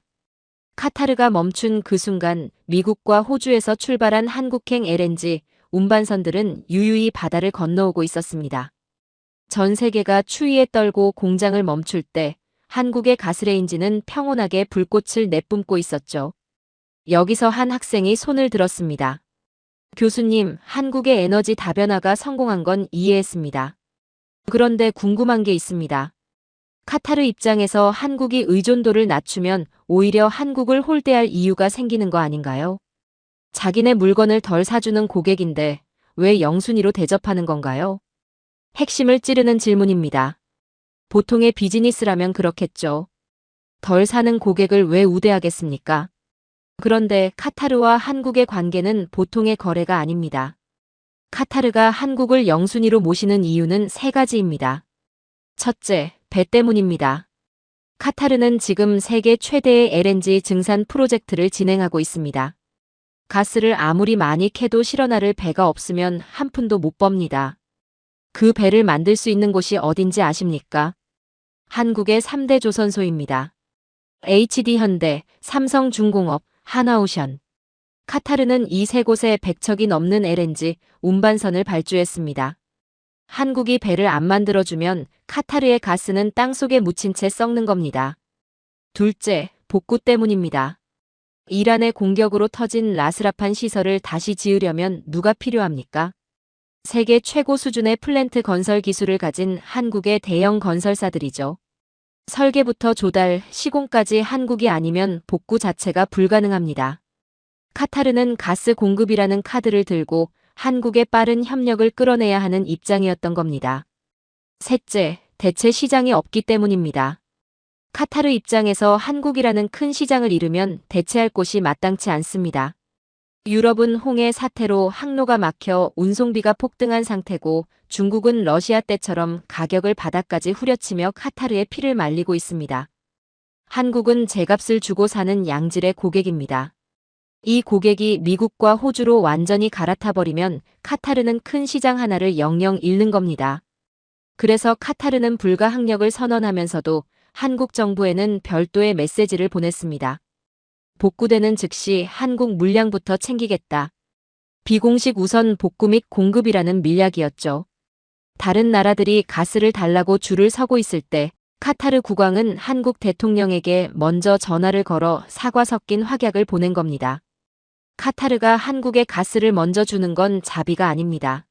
[SPEAKER 3] 카타르가 멈춘 그 순간 미국과 호주에서 출발한 한국행 LNG 운반선들은 유유히 바다를 건너오고 있었습니다. 전 세계가 추위에 떨고 공장을 멈출 때 한국의 가스레인지는 평온하게 불꽃을 내뿜고 있었죠. 여기서 한 학생이 손을 들었습니다. 교수님, 한국의 에너지 다변화가 성공한 건 이해했습니다. 그런데 궁금한 게 있습니다. 카타르 입장에서 한국이 의존도를 낮추면 오히려 한국을 홀대할 이유가 생기는 거 아닌가요? 자기네 물건을 덜 사주는 고객인데 왜 영순위로 대접하는 건가요? 핵심을 찌르는 질문입니다. 보통의 비즈니스라면 그렇겠죠. 덜 사는 고객을 왜 우대하겠습니까? 그런데 카타르와 한국의 관계는 보통의 거래가 아닙니다. 카타르가 한국을 영순위로 모시는 이유는 세 가지입니다. 첫째, 배 때문입니다. 카타르는 지금 세계 최대의 LNG 증산 프로젝트를 진행하고 있습니다. 가스를 아무리 많이 캐도 실어나를 배가 없으면 한 푼도 못 법니다. 그 배를 만들 수 있는 곳이 어딘지 아십니까? 한국의 3대 조선소입니다. HD현대, 삼성중공업, 하나오션. 카타르는 이 세 곳에 100척이 넘는 LNG 운반선을 발주했습니다. 한국이 배를 안 만들어주면 카타르의 가스는 땅속에 묻힌 채 썩는 겁니다. 둘째, 복구 때문입니다. 이란의 공격으로 터진 라스라판 시설을 다시 지으려면 누가 필요합니까? 세계 최고 수준의 플랜트 건설 기술을 가진 한국의 대형 건설사들이죠. 설계부터 조달, 시공까지 한국이 아니면 복구 자체가 불가능합니다. 카타르는 가스 공급이라는 카드를 들고 한국의 빠른 협력을 끌어내야 하는 입장이었던 겁니다. 셋째, 대체 시장이 없기 때문입니다. 카타르 입장에서 한국이라는 큰 시장을 잃으면 대체할 곳이 마땅치 않습니다. 유럽은 홍해 사태로 항로가 막혀 운송비가 폭등한 상태고 중국은 러시아 때처럼 가격을 바닥까지 후려치며 카타르의 피를 말리고 있습니다. 한국은 제값을 주고 사는 양질의 고객입니다. 이 고객이 미국과 호주로 완전히 갈아타버리면 카타르는 큰 시장 하나를 영영 잃는 겁니다. 그래서 카타르는 불가항력을 선언하면서도 한국 정부에는 별도의 메시지를 보냈습니다. 복구되는 즉시 한국 물량부터 챙기겠다. 비공식 우선 복구 및 공급이라는 밀약이었죠. 다른 나라들이 가스를 달라고 줄을 서고 있을 때 카타르 국왕은 한국 대통령에게 먼저 전화를 걸어 사과 섞인 확약을 보낸 겁니다. 카타르가 한국에 가스를 먼저 주는 건 자비가 아닙니다.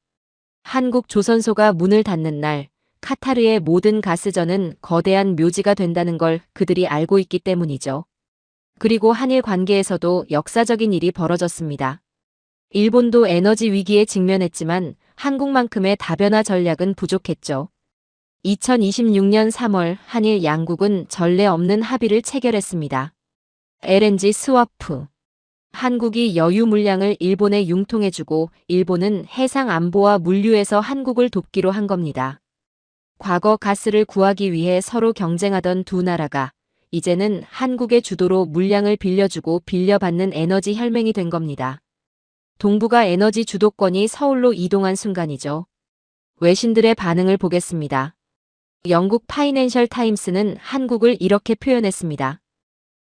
[SPEAKER 3] 한국 조선소가 문을 닫는 날 카타르의 모든 가스전은 거대한 묘지가 된다는 걸 그들이 알고 있기 때문이죠. 그리고 한일 관계에서도 역사적인 일이 벌어졌습니다. 일본도 에너지 위기에 직면했지만 한국만큼의 다변화 전략은 부족했죠. 2026년 3월 한일 양국은 전례 없는 합의를 체결했습니다. LNG 스와프. 한국이 여유 물량을 일본에 융통해주고 일본은 해상 안보와 물류에서 한국을 돕기로 한 겁니다. 과거 가스를 구하기 위해 서로 경쟁하던 두 나라가 이제는 한국의 주도로 물량을 빌려주고 빌려받는 에너지 혈맹이 된 겁니다. 동북아 에너지 주도권이 서울로 이동한 순간이죠. 외신들의 반응을 보겠습니다. 영국 파이낸셜 타임스는 한국을 이렇게 표현했습니다.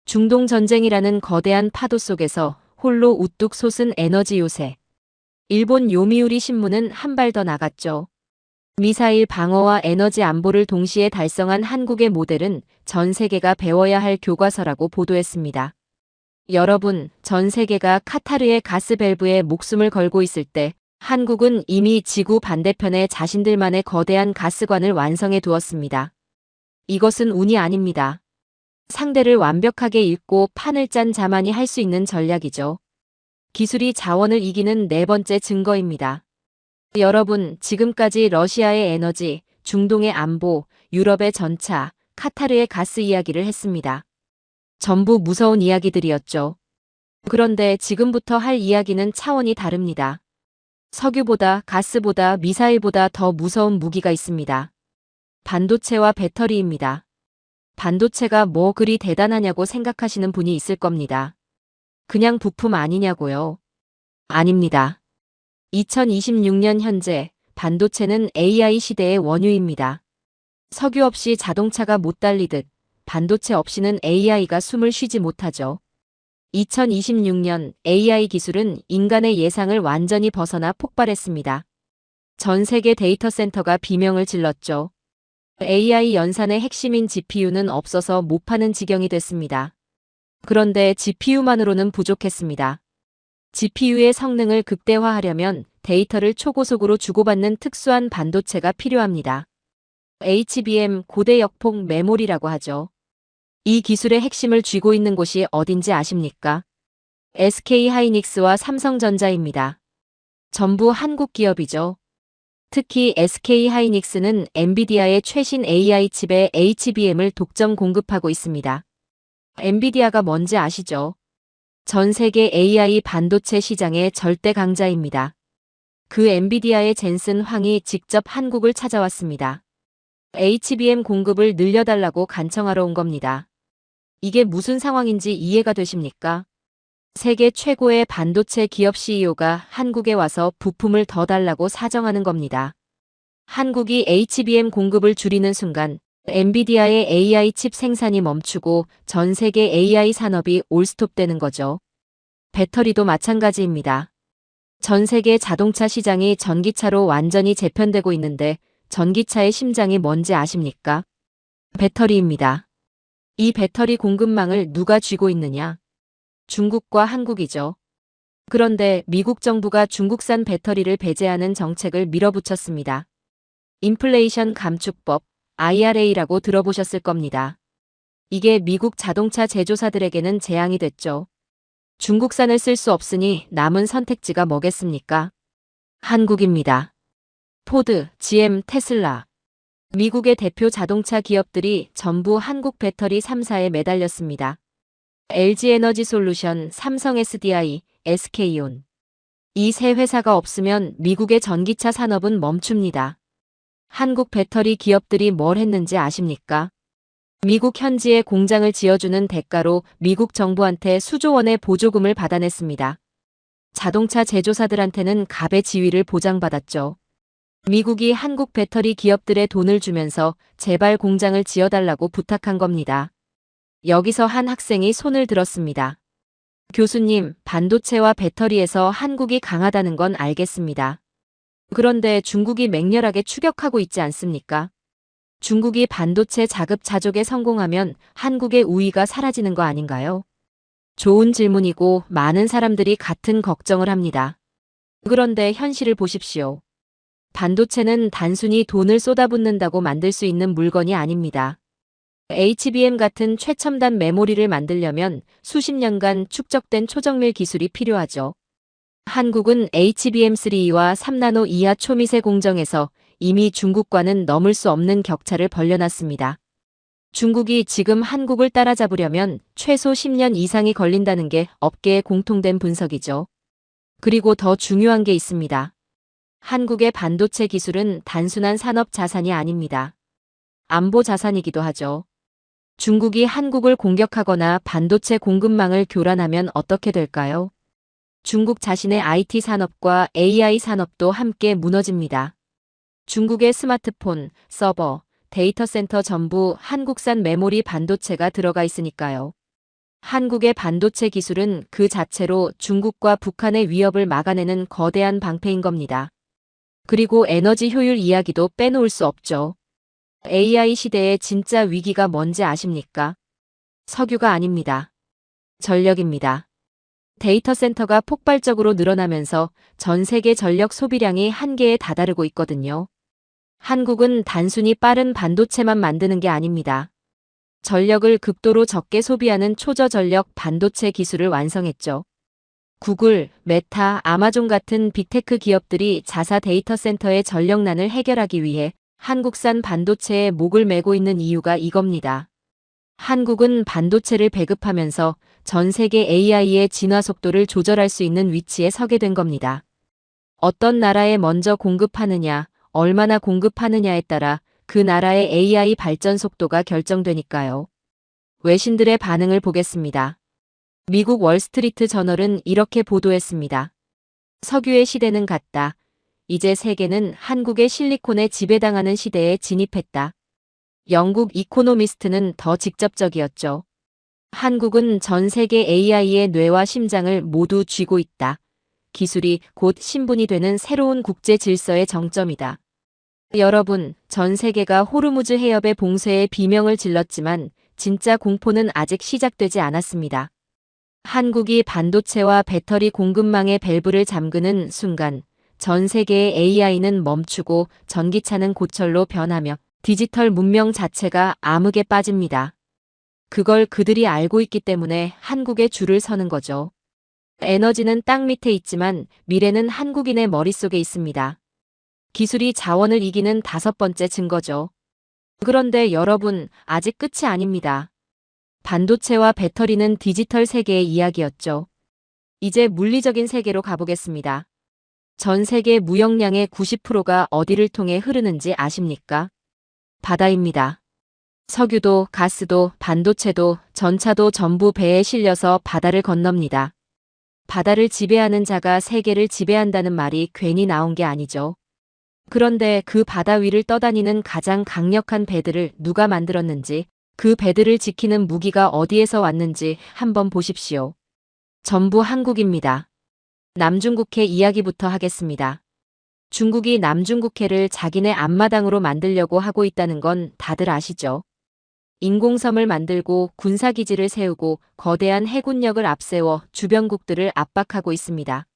[SPEAKER 3] 중동 전쟁이라는 거대한 파도 속에서 홀로 우뚝 솟은 에너지 요새. 일본 요미우리 신문은 한 발 더 나갔죠. 미사일 방어와 에너지 안보를 동시에 달성한 한국의 모델은 전 세계가 배워야 할 교과서라고 보도했습니다. 여러분, 전 세계가 카타르의 가스 밸브에 목숨을 걸고 있을 때 한국은 이미 지구 반대편에 자신들만의 거대한 가스관을 완성해 두었습니다. 이것은 운이 아닙니다. 상대를 완벽하게 읽고 판을 짠 자만이 할 수 있는 전략이죠. 기술이 자원을 이기는 네 번째 증거입니다. 여러분, 지금까지 러시아의 에너지, 중동의 안보, 유럽의 전차, 카타르의 가스 이야기를 했습니다. 전부 무서운 이야기들이었죠. 그런데 지금부터 할 이야기는 차원이 다릅니다. 석유보다 가스보다 미사일보다 더 무서운 무기가 있습니다. 반도체와 배터리입니다. 반도체가 뭐 그리 대단하냐고 생각하시는 분이 있을 겁니다. 그냥 부품 아니냐고요? 아닙니다. 2026년 현재 반도체는 AI 시대의 원유입니다. 석유 없이 자동차가 못 달리듯 반도체 없이는 AI가 숨을 쉬지 못하죠. 2026년 AI 기술은 인간의 예상을 완전히 벗어나 폭발했습니다. 전 세계 데이터 센터가 비명을 질렀죠. AI 연산의 핵심인 GPU는 없어서 못 파는 지경이 됐습니다. 그런데 GPU만으로는 부족했습니다. GPU의 성능을 극대화하려면 데이터를 초고속으로 주고받는 특수한 반도체가 필요합니다. HBM 고대 역폭 메모리라고 하죠. 이 기술의 핵심을 쥐고 있는 곳이 어딘지 아십니까? SK하이닉스와 삼성전자입니다. 전부 한국 기업이죠. 특히 SK하이닉스는 엔비디아의 최신 AI 칩에 HBM을 독점 공급하고 있습니다. 엔비디아가 뭔지 아시죠? 전 세계 AI 반도체 시장의 절대 강자입니다. 그 엔비디아의 젠슨 황이 직접 한국을 찾아왔습니다. HBM 공급을 늘려달라고 간청하러 온 겁니다. 이게 무슨 상황인지 이해가 되십니까? 세계 최고의 반도체 기업 CEO가 한국에 와서 부품을 더 달라고 사정하는 겁니다. 한국이 HBM 공급을 줄이는 순간 엔비디아의 AI 칩 생산이 멈추고 전 세계 AI 산업이 올스톱되는 거죠. 배터리도 마찬가지입니다. 전 세계 자동차 시장이 전기차로 완전히 재편되고 있는데 전기차의 심장이 뭔지 아십니까? 배터리입니다. 이 배터리 공급망을 누가 쥐고 있느냐? 중국과 한국이죠. 그런데 미국 정부가 중국산 배터리를 배제하는 정책을 밀어붙였습니다. 인플레이션 감축법, IRA라고 들어보셨을 겁니다. 이게 미국 자동차 제조사들에게는 재앙이 됐죠. 중국산을 쓸 수 없으니 남은 선택지가 뭐겠습니까? 한국입니다. 포드, GM, 테슬라. 미국의 대표 자동차 기업들이 전부 한국 배터리 3사에 매달렸습니다. LG 에너지 솔루션, 삼성 SDI, SK온. 이 세 회사가 없으면 미국의 전기차 산업은 멈춥니다. 한국 배터리 기업들이 뭘 했는지 아십니까? 미국 현지에 공장을 지어주는 대가로 미국 정부한테 수조 원의 보조금을 받아냈습니다. 자동차 제조사들한테는 갑의 지위를 보장받았죠. 미국이 한국 배터리 기업들에 돈을 주면서 제발 공장을 지어달라고 부탁한 겁니다. 여기서 한 학생이 손을 들었습니다. 교수님, 반도체와 배터리에서 한국이 강하다는 건 알겠습니다. 그런데 중국이 맹렬하게 추격하고 있지 않습니까? 중국이 반도체 자급자족에 성공하면 한국의 우위가 사라지는 거 아닌가요? 좋은 질문이고 많은 사람들이 같은 걱정을 합니다. 그런데 현실을 보십시오. 반도체는 단순히 돈을 쏟아붓는다고 만들 수 있는 물건이 아닙니다. HBM 같은 최첨단 메모리를 만들려면 수십 년간 축적된 초정밀 기술이 필요하죠. 한국은 HBM3와 3나노 이하 초미세 공정에서 이미 중국과는 넘을 수 없는 격차를 벌려놨습니다. 중국이 지금 한국을 따라잡으려면 최소 10년 이상이 걸린다는 게 업계의 공통된 분석이죠. 그리고 더 중요한 게 있습니다. 한국의 반도체 기술은 단순한 산업 자산이 아닙니다. 안보 자산이기도 하죠. 중국이 한국을 공격하거나 반도체 공급망을 교란하면 어떻게 될까요? 중국 자신의 IT 산업과 AI 산업도 함께 무너집니다. 중국의 스마트폰, 서버, 데이터 센터 전부 한국산 메모리 반도체가 들어가 있으니까요. 한국의 반도체 기술은 그 자체로 중국과 북한의 위협을 막아내는 거대한 방패인 겁니다. 그리고 에너지 효율 이야기도 빼놓을 수 없죠. AI 시대의 진짜 위기가 뭔지 아십니까? 석유가 아닙니다. 전력입니다. 데이터 센터가 폭발적으로 늘어나면서 전 세계 전력 소비량이 한계에 다다르고 있거든요. 한국은 단순히 빠른 반도체만 만드는 게 아닙니다. 전력을 극도로 적게 소비하는 초저전력 반도체 기술을 완성했죠. 구글, 메타, 아마존 같은 빅테크 기업들이 자사 데이터 센터의 전력난을 해결하기 위해 한국산 반도체에 목을 매고 있는 이유가 이겁니다. 한국은 반도체를 배급하면서 전 세계 AI의 진화 속도를 조절할 수 있는 위치에 서게 된 겁니다. 어떤 나라에 먼저 공급하느냐, 얼마나 공급하느냐에 따라 그 나라의 AI 발전 속도가 결정되니까요. 외신들의 반응을 보겠습니다. 미국 월스트리트 저널은 이렇게 보도했습니다. 석유의 시대는 갔다. 이제 세계는 한국의 실리콘에 지배당하는 시대에 진입했다. 영국 이코노미스트는 더 직접적이었죠. 한국은 전 세계 AI의 뇌와 심장을 모두 쥐고 있다. 기술이 곧 신분이 되는 새로운 국제 질서의 정점이다. 여러분, 전 세계가 호르무즈 해협의 봉쇄에 비명을 질렀지만 진짜 공포는 아직 시작되지 않았습니다. 한국이 반도체와 배터리 공급망의 밸브를 잠그는 순간 전 세계의 AI는 멈추고 전기차는 고철로 변하며 디지털 문명 자체가 암흑에 빠집니다. 그걸 그들이 알고 있기 때문에 한국에 줄을 서는 거죠. 에너지는 땅 밑에 있지만 미래는 한국인의 머릿속에 있습니다. 기술이 자원을 이기는 5번째 증거죠. 그런데 여러분, 아직 끝이 아닙니다. 반도체와 배터리는 디지털 세계의 이야기였죠. 이제 물리적인 세계로 가보겠습니다. 전 세계 무역량의 90%가 어디를 통해 흐르는지 아십니까? 바다입니다. 석유도, 가스도, 반도체도, 전차도 전부 배에 실려서 바다를 건넙니다. 바다를 지배하는 자가 세계를 지배한다는 말이 괜히 나온 게 아니죠. 그런데 그 바다 위를 떠다니는 가장 강력한 배들을 누가 만들었는지, 그 배들을 지키는 무기가 어디에서 왔는지 한번 보십시오. 전부 한국입니다. 남중국해 이야기부터 하겠습니다. 중국이 남중국해를 자기네 앞마당으로 만들려고 하고 있다는 건 다들 아시죠? 인공섬을 만들고 군사기지를 세우고 거대한 해군력을 앞세워 주변국들을 압박하고 있습니다.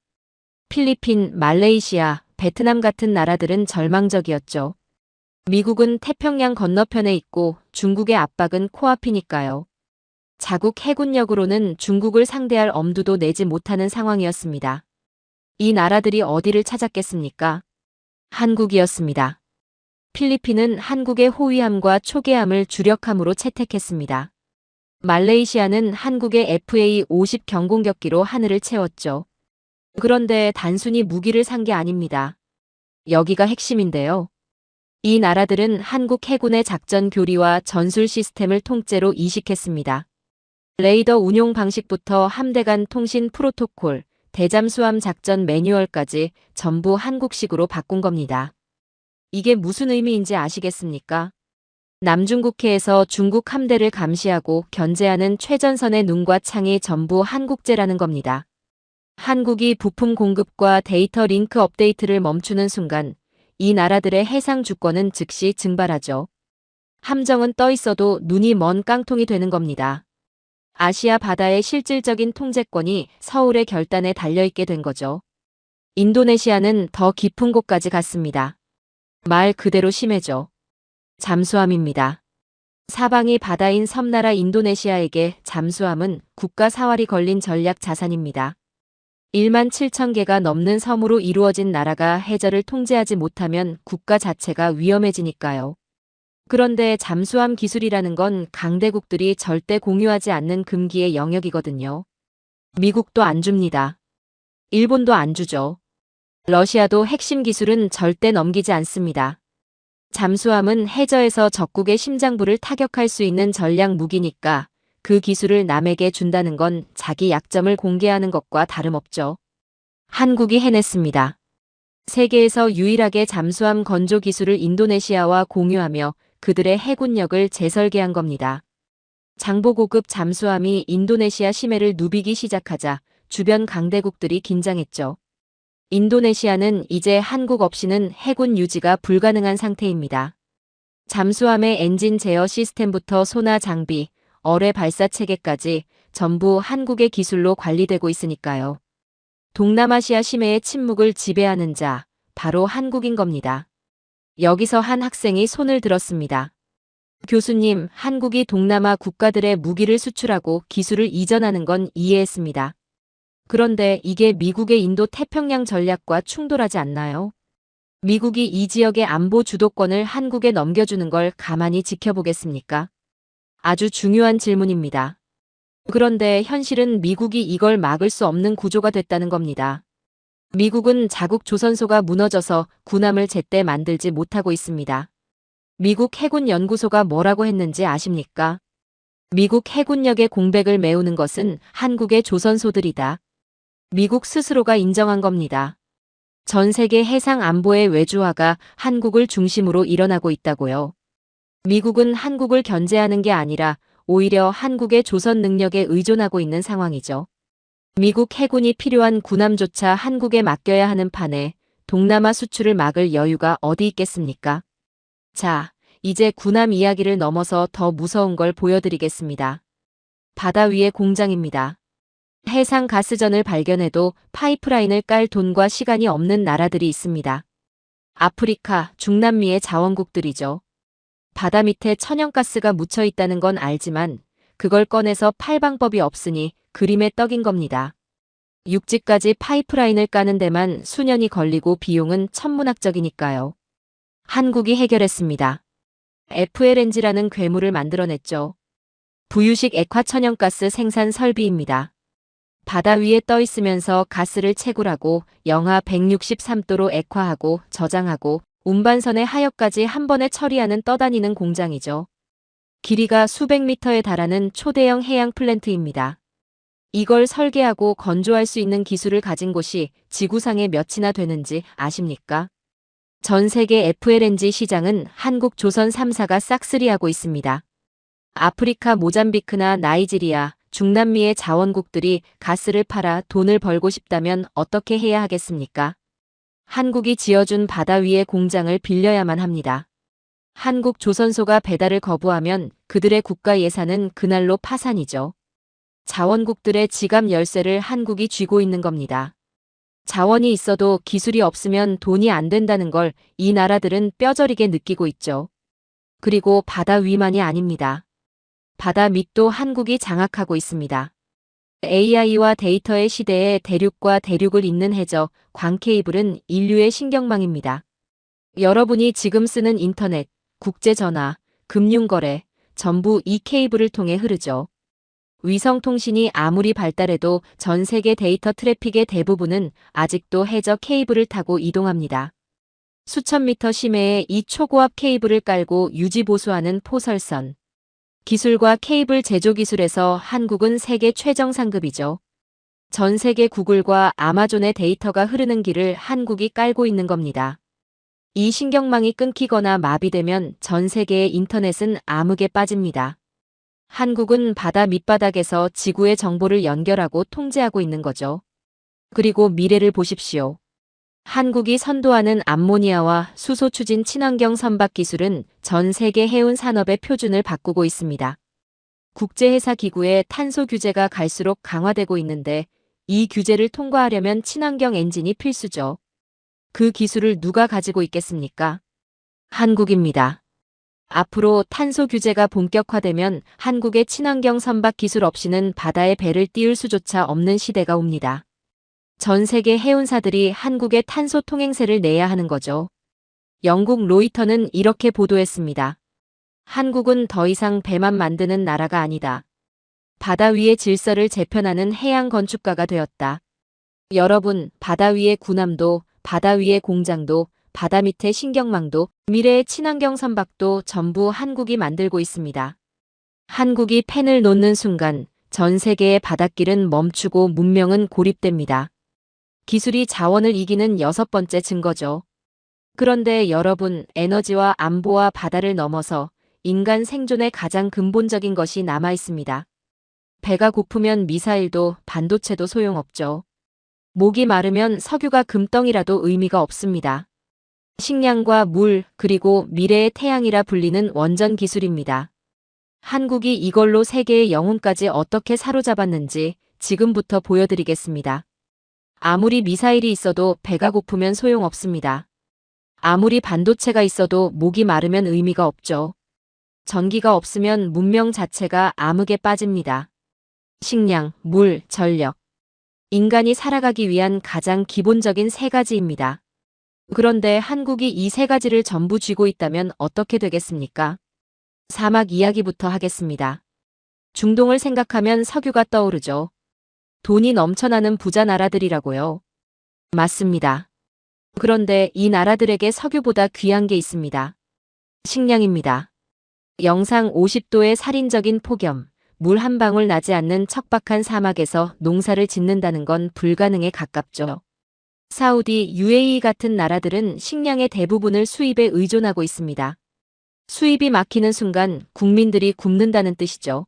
[SPEAKER 3] 필리핀, 말레이시아, 베트남 같은 나라들은 절망적이었죠. 미국은 태평양 건너편에 있고 중국의 압박은 코앞이니까요. 자국 해군력으로는 중국을 상대할 엄두도 내지 못하는 상황이었습니다. 이 나라들이 어디를 찾았겠습니까? 한국이었습니다. 필리핀은 한국의 호위함과 초계함을 주력함으로 채택했습니다. 말레이시아는 한국의 FA-50 경공격기로 하늘을 채웠죠. 그런데 단순히 무기를 산 게 아닙니다. 여기가 핵심인데요. 이 나라들은 한국 해군의 작전 교리와 전술 시스템을 통째로 이식했습니다. 레이더 운용 방식부터 함대 간 통신 프로토콜, 대잠수함 작전 매뉴얼까지 전부 한국식으로 바꾼 겁니다. 이게 무슨 의미인지 아시겠습니까? 남중국해에서 중국 함대를 감시하고 견제하는 최전선의 눈과 창이 전부 한국제라는 겁니다. 한국이 부품 공급과 데이터 링크 업데이트를 멈추는 순간 이 나라들의 해상 주권은 즉시 증발하죠. 함정은 떠 있어도 눈이 먼 깡통이 되는 겁니다. 아시아 바다의 실질적인 통제권이 서울의 결단에 달려있게 된 거죠. 인도네시아는 더 깊은 곳까지 갔습니다. 말 그대로 심해져. 잠수함입니다. 사방이 바다인 섬나라 인도네시아에게 잠수함은 국가 사활이 걸린 전략 자산입니다. 1만 7천 개가 넘는 섬으로 이루어진 나라가 해저를 통제하지 못하면 국가 자체가 위험해지니까요. 그런데 잠수함 기술이라는 건 강대국들이 절대 공유하지 않는 금기의 영역이거든요. 미국도 안 줍니다. 일본도 안 주죠. 러시아도 핵심 기술은 절대 넘기지 않습니다. 잠수함은 해저에서 적국의 심장부를 타격할 수 있는 전략 무기니까 그 기술을 남에게 준다는 건 자기 약점을 공개하는 것과 다름없죠. 한국이 해냈습니다. 세계에서 유일하게 잠수함 건조 기술을 인도네시아와 공유하며 그들의 해군력을 재설계한 겁니다. 장보고급 잠수함이 인도네시아 심해를 누비기 시작하자 주변 강대국들이 긴장했죠. 인도네시아는 이제 한국 없이는 해군 유지가 불가능한 상태입니다. 잠수함의 엔진 제어 시스템부터 소나 장비, 어뢰 발사 체계까지 전부 한국의 기술로 관리되고 있으니까요. 동남아시아 심해의 침묵을 지배하는 자, 바로 한국인 겁니다. 여기서 한 학생이 손을 들었습니다. 교수님, 한국이 동남아 국가들의 무기를 수출하고 기술을 이전하는 건 이해했습니다. 그런데 이게 미국의 인도 태평양 전략과 충돌하지 않나요? 미국이 이 지역의 안보 주도권을 한국에 넘겨주는 걸 가만히 지켜보겠습니까? 아주 중요한 질문입니다. 그런데 현실은 미국이 이걸 막을 수 없는 구조가 됐다는 겁니다. 미국은 자국 조선소가 무너져서 군함을 제때 만들지 못하고 있습니다. 미국 해군연구소가 뭐라고 했는지 아십니까? 미국 해군력의 공백을 메우는 것은 한국의 조선소들이다. 미국 스스로가 인정한 겁니다. 전 세계 해상 안보의 외주화가 한국을 중심으로 일어나고 있다고요. 미국은 한국을 견제하는 게 아니라 오히려 한국의 조선 능력에 의존하고 있는 상황이죠. 미국 해군이 필요한 군함조차 한국에 맡겨야 하는 판에 동남아 수출을 막을 여유가 어디 있겠습니까? 자, 이제 군함 이야기를 넘어서 더 무서운 걸 보여드리겠습니다. 바다 위의 공장입니다. 해상 가스전을 발견해도 파이프라인을 깔 돈과 시간이 없는 나라들이 있습니다. 아프리카, 중남미의 자원국들이죠. 바다 밑에 천연가스가 묻혀 있다는 건 알지만 그걸 꺼내서 팔 방법이 없으니 그림의 떡인 겁니다. 육지까지 파이프라인을 까는 데만 수년이 걸리고 비용은 천문학적이니까요. 한국이 해결했습니다. FLNG라는 괴물을 만들어냈죠. 부유식 액화천연가스 생산 설비입니다. 바다 위에 떠 있으면서 가스를 채굴하고 영하 163도로 액화하고 저장하고 운반선의 하역까지 한 번에 처리하는 떠다니는 공장이죠. 길이가 수백 미터에 달하는 초대형 해양 플랜트입니다. 이걸 설계하고 건조할 수 있는 기술을 가진 곳이 지구상에 몇이나 되는지 아십니까? 전 세계 FLNG 시장은 한국 조선 3사가 싹쓸이하고 있습니다. 아프리카 모잠비크나 나이지리아, 중남미의 자원국들이 가스를 팔아 돈을 벌고 싶다면 어떻게 해야 하겠습니까? 한국이 지어준 바다 위의 공장을 빌려야만 합니다. 한국 조선소가 배달을 거부하면 그들의 국가 예산은 그날로 파산이죠. 자원국들의 지갑 열쇠를 한국이 쥐고 있는 겁니다. 자원이 있어도 기술이 없으면 돈이 안 된다는 걸 이 나라들은 뼈저리게 느끼고 있죠. 그리고 바다 위만이 아닙니다. 바다 밑도 한국이 장악하고 있습니다. AI와 데이터의 시대에 대륙과 대륙을 잇는 해저, 광케이블은 인류의 신경망입니다. 여러분이 지금 쓰는 인터넷, 국제전화, 금융거래, 전부 이 케이블을 통해 흐르죠. 위성통신이 아무리 발달해도 전 세계 데이터 트래픽의 대부분은 아직도 해저 케이블을 타고 이동합니다. 수천 미터 심해의 이 초고압 케이블을 깔고 유지 보수하는 포설선. 기술과 케이블 제조 기술에서 한국은 세계 최정 상급이죠. 전 세계 구글과 아마존의 데이터가 흐르는 길을 한국이 깔고 있는 겁니다. 이 신경망이 끊기거나 마비되면 전 세계의 인터넷은 암흑에 빠집니다. 한국은 바다 밑바닥에서 지구의 정보를 연결하고 통제하고 있는 거죠. 그리고 미래를 보십시오. 한국이 선도하는 암모니아와 수소 추진 친환경 선박 기술은 전 세계 해운 산업의 표준을 바꾸고 있습니다. 국제회사 기구의 탄소 규제가 갈수록 강화되고 있는데 이 규제를 통과하려면 친환경 엔진이 필수죠. 그 기술을 누가 가지고 있겠습니까? 한국입니다. 앞으로 탄소 규제가 본격화되면 한국의 친환경 선박 기술 없이는 바다에 배를 띄울 수조차 없는 시대가 옵니다. 전 세계 해운사들이 한국의 탄소 통행세를 내야 하는 거죠. 영국 로이터는 이렇게 보도했습니다. 한국은 더 이상 배만 만드는 나라가 아니다. 바다 위의 질서를 재편하는 해양 건축가가 되었다. 여러분, 바다 위의 군함도, 바다 위의 공장도, 바다 밑의 신경망도, 미래의 친환경 선박도 전부 한국이 만들고 있습니다. 한국이 펜을 놓는 순간 전 세계의 바닷길은 멈추고 문명은 고립됩니다. 기술이 자원을 이기는 6번째 증거죠. 그런데 여러분, 에너지와 안보와 바다를 넘어서 인간 생존의 가장 근본적인 것이 남아 있습니다. 배가 고프면 미사일도 반도체도 소용없죠. 목이 마르면 석유가 금덩이라도 의미가 없습니다. 식량과 물, 그리고 미래의 태양이라 불리는 원전 기술입니다. 한국이 이걸로 세계의 영혼까지 어떻게 사로잡았는지 지금부터 보여드리겠습니다. 아무리 미사일이 있어도 배가 고프면 소용없습니다. 아무리 반도체가 있어도 목이 마르면 의미가 없죠. 전기가 없으면 문명 자체가 암흑에 빠집니다. 식량, 물, 전력. 인간이 살아가기 위한 가장 기본적인 3가지입니다. 그런데 한국이 이 3가지를 전부 쥐고 있다면 어떻게 되겠습니까? 사막 이야기부터 하겠습니다. 중동을 생각하면 석유가 떠오르죠. 돈이 넘쳐나는 부자 나라들이라고요. 맞습니다. 그런데 이 나라들에게 석유보다 귀한 게 있습니다. 식량입니다. 영상 50도의 살인적인 폭염, 물 한 방울 나지 않는 척박한 사막에서 농사를 짓는다는 건 불가능에 가깝죠. 사우디, UAE 같은 나라들은 식량의 대부분을 수입에 의존하고 있습니다. 수입이 막히는 순간 국민들이 굶는다는 뜻이죠.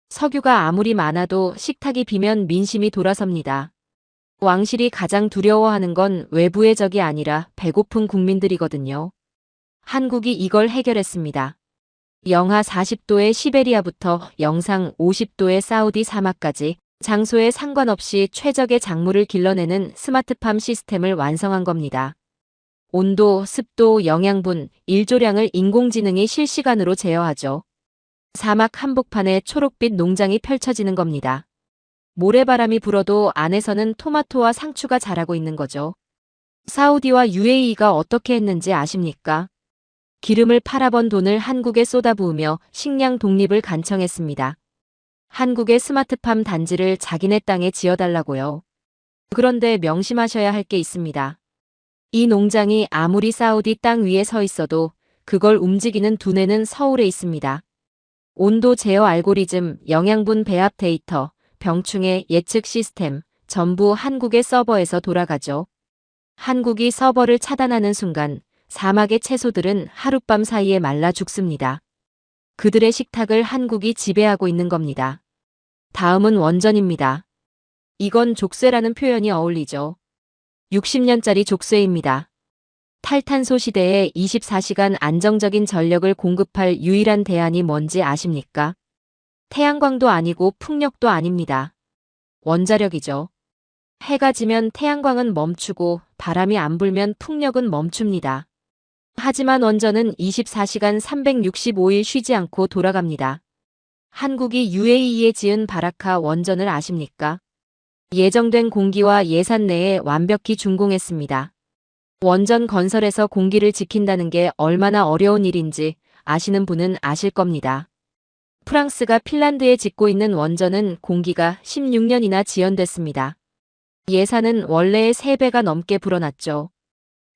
[SPEAKER 3] 석유가 아무리 많아도 식탁이 비면 민심이 돌아섭니다. 왕실이 가장 두려워하는 건 외부의 적이 아니라 배고픈 국민들이거든요. 한국이 이걸 해결했습니다. 영하 40도의 시베리아부터 영상 50도의 사우디 사막까지 장소에 상관없이 최적의 작물을 길러내는 스마트팜 시스템을 완성한 겁니다. 온도, 습도, 영양분, 일조량을 인공지능이 실시간으로 제어하죠. 사막 한복판에 초록빛 농장이 펼쳐지는 겁니다. 모래바람이 불어도 안에서는 토마토와 상추가 자라고 있는 거죠. 사우디와 UAE가 어떻게 했는지 아십니까? 기름을 팔아번 돈을 한국에 쏟아부으며 식량 독립을 간청했습니다. 한국의 스마트팜 단지를 자기네 땅에 지어달라고요. 그런데 명심하셔야 할 게 있습니다. 이 농장이 아무리 사우디 땅 위에 서 있어도 그걸 움직이는 두뇌는 서울에 있습니다. 온도 제어 알고리즘, 영양분 배합 데이터, 병충해 예측 시스템, 전부 한국의 서버에서 돌아가죠. 한국이 서버를 차단하는 순간 사막의 채소들은 하룻밤 사이에 말라 죽습니다. 그들의 식탁을 한국이 지배하고 있는 겁니다. 다음은 원전입니다. 이건 족쇄라는 표현이 어울리죠. 60년짜리 족쇄입니다. 탈탄소 시대에 24시간 안정적인 전력을 공급할 유일한 대안이 뭔지 아십니까? 태양광도 아니고 풍력도 아닙니다. 원자력이죠. 해가 지면 태양광은 멈추고 바람이 안 불면 풍력은 멈춥니다. 하지만 원전은 24시간 365일 쉬지 않고 돌아갑니다. 한국이 UAE에 지은 바라카 원전을 아십니까? 예정된 공기와 예산 내에 완벽히 준공했습니다. 원전 건설에서 공기를 지킨다는 게 얼마나 어려운 일인지 아시는 분은 아실 겁니다. 프랑스가 핀란드에 짓고 있는 원전은 공기가 16년이나 지연됐습니다. 예산은 원래의 3배가 넘게 불어났죠.